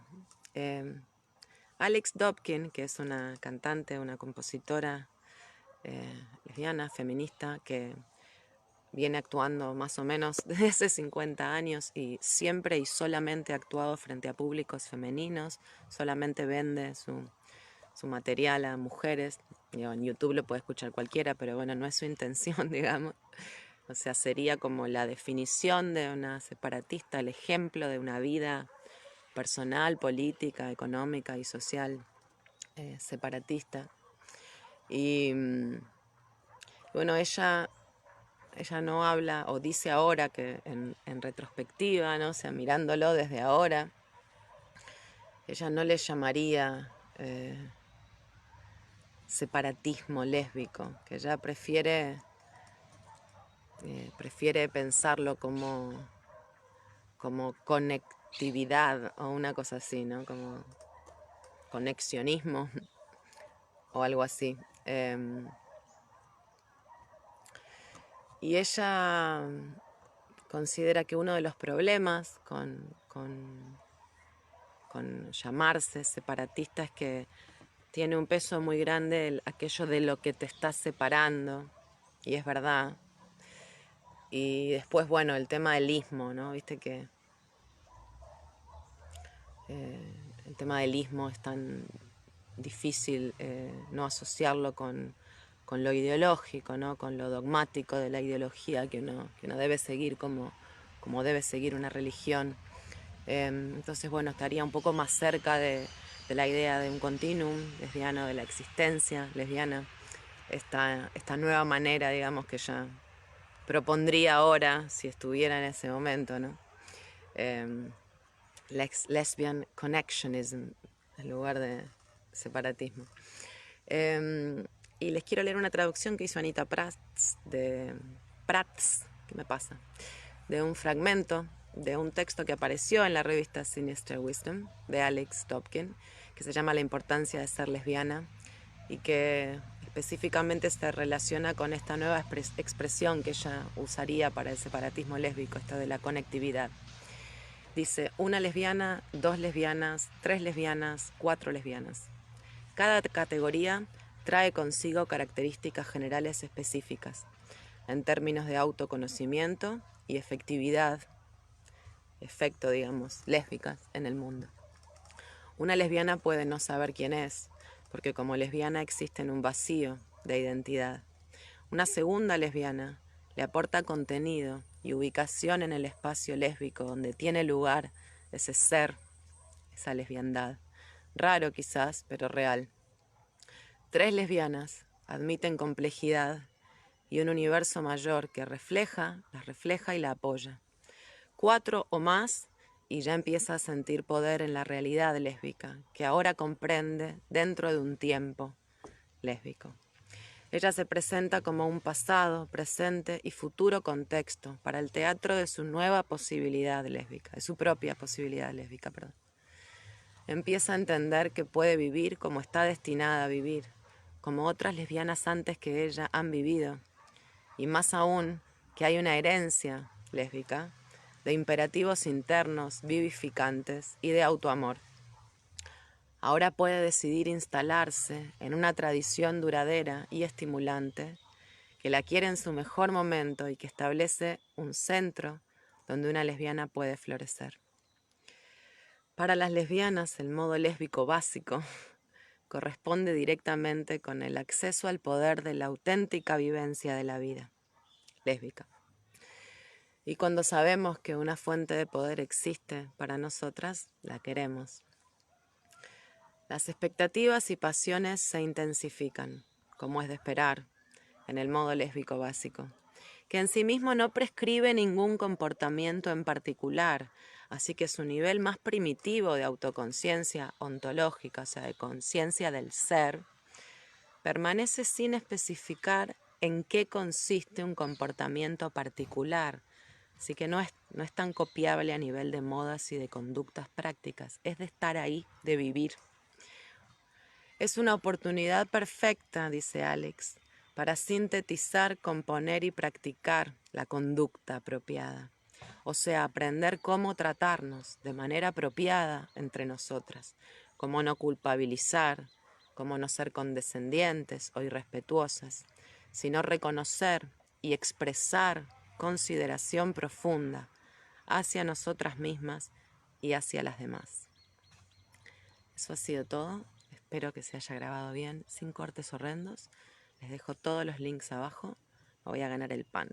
[SPEAKER 1] Alex Dobkin, que es una cantante, una compositora lesbiana, feminista, que viene actuando más o menos desde hace 50 años y siempre y solamente ha actuado frente a públicos femeninos, solamente vende su material a mujeres. Digo, en YouTube lo puede escuchar cualquiera, pero bueno, no es su intención, digamos. O sea, sería como la definición de una separatista, el ejemplo de una vida personal, política, económica y social separatista. Y bueno, ella no habla o dice ahora que en retrospectiva, ¿no? O sea, mirándolo desde ahora, ella no le llamaría separatismo lésbico, que ella prefiere pensarlo como conectividad o una cosa así, ¿no? Como conexionismo o algo así. Y ella considera que uno de los problemas con llamarse separatista es que tiene un peso muy grande aquello de lo que te está separando, y es verdad. Y después, bueno, el tema del ismo, ¿no? Viste que el tema del ismo es tan difícil no asociarlo con lo ideológico, ¿no? Con lo dogmático de la ideología que uno debe seguir como debe seguir una religión. Entonces, bueno, estaría un poco más cerca de la idea de un continuum lesbiano, de la existencia lesbiana, esta nueva manera, digamos, que ella propondría ahora si estuviera en ese momento, ¿no? Lesbian connectionism en lugar de separatismo. Y les quiero leer una traducción que hizo Anita Prats, ¿qué me pasa? De un fragmento de un texto que apareció en la revista Sinister Wisdom de Alex Topkin, que se llama La importancia de ser lesbiana, y que específicamente se relaciona con esta nueva expresión que ella usaría para el separatismo lésbico, esta de la conectividad. Dice, 1 lesbiana, 2 lesbianas, 3 lesbianas, 4 lesbianas. Cada categoría trae consigo características generales específicas, en términos de autoconocimiento y efectividad, efecto, digamos, lésbicas en el mundo. Una lesbiana puede no saber quién es, porque como lesbiana existe en un vacío de identidad. Una segunda lesbiana le aporta contenido y ubicación en el espacio lésbico donde tiene lugar ese ser, esa lesbiandad. Raro quizás, pero real. 3 lesbianas admiten complejidad y un universo mayor que las refleja y la apoya. 4 o más y ya empieza a sentir poder en la realidad lésbica, que ahora comprende dentro de un tiempo lésbico. Ella se presenta como un pasado, presente y futuro contexto para el teatro de su nueva posibilidad lésbica, de su propia posibilidad lésbica, perdón. Empieza a entender que puede vivir como está destinada a vivir, como otras lesbianas antes que ella han vivido, y más aún que hay una herencia lésbica de imperativos internos vivificantes y de autoamor. Ahora puede decidir instalarse en una tradición duradera y estimulante que la quiere en su mejor momento y que establece un centro donde una lesbiana puede florecer. Para las lesbianas, el modo lésbico básico corresponde directamente con el acceso al poder de la auténtica vivencia de la vida lésbica. Y cuando sabemos que una fuente de poder existe para nosotras, la queremos. Las expectativas y pasiones se intensifican, como es de esperar, en el modo lésbico básico, que en sí mismo no prescribe ningún comportamiento en particular, así que su nivel más primitivo de autoconciencia ontológica, o sea, de conciencia del ser, permanece sin especificar en qué consiste un comportamiento particular, así que no es tan copiable a nivel de modas y de conductas prácticas, es de estar ahí, de vivir. Es una oportunidad perfecta, dice Alex, para sintetizar, componer y practicar la conducta apropiada, o sea, aprender cómo tratarnos de manera apropiada entre nosotras, cómo no culpabilizar, cómo no ser condescendientes o irrespetuosas, sino reconocer y expresar consideración profunda hacia nosotras mismas y hacia las demás. Eso ha sido todo. Espero que se haya grabado bien, sin cortes horrendos. Les dejo todos los links abajo. Me voy a ganar el pan.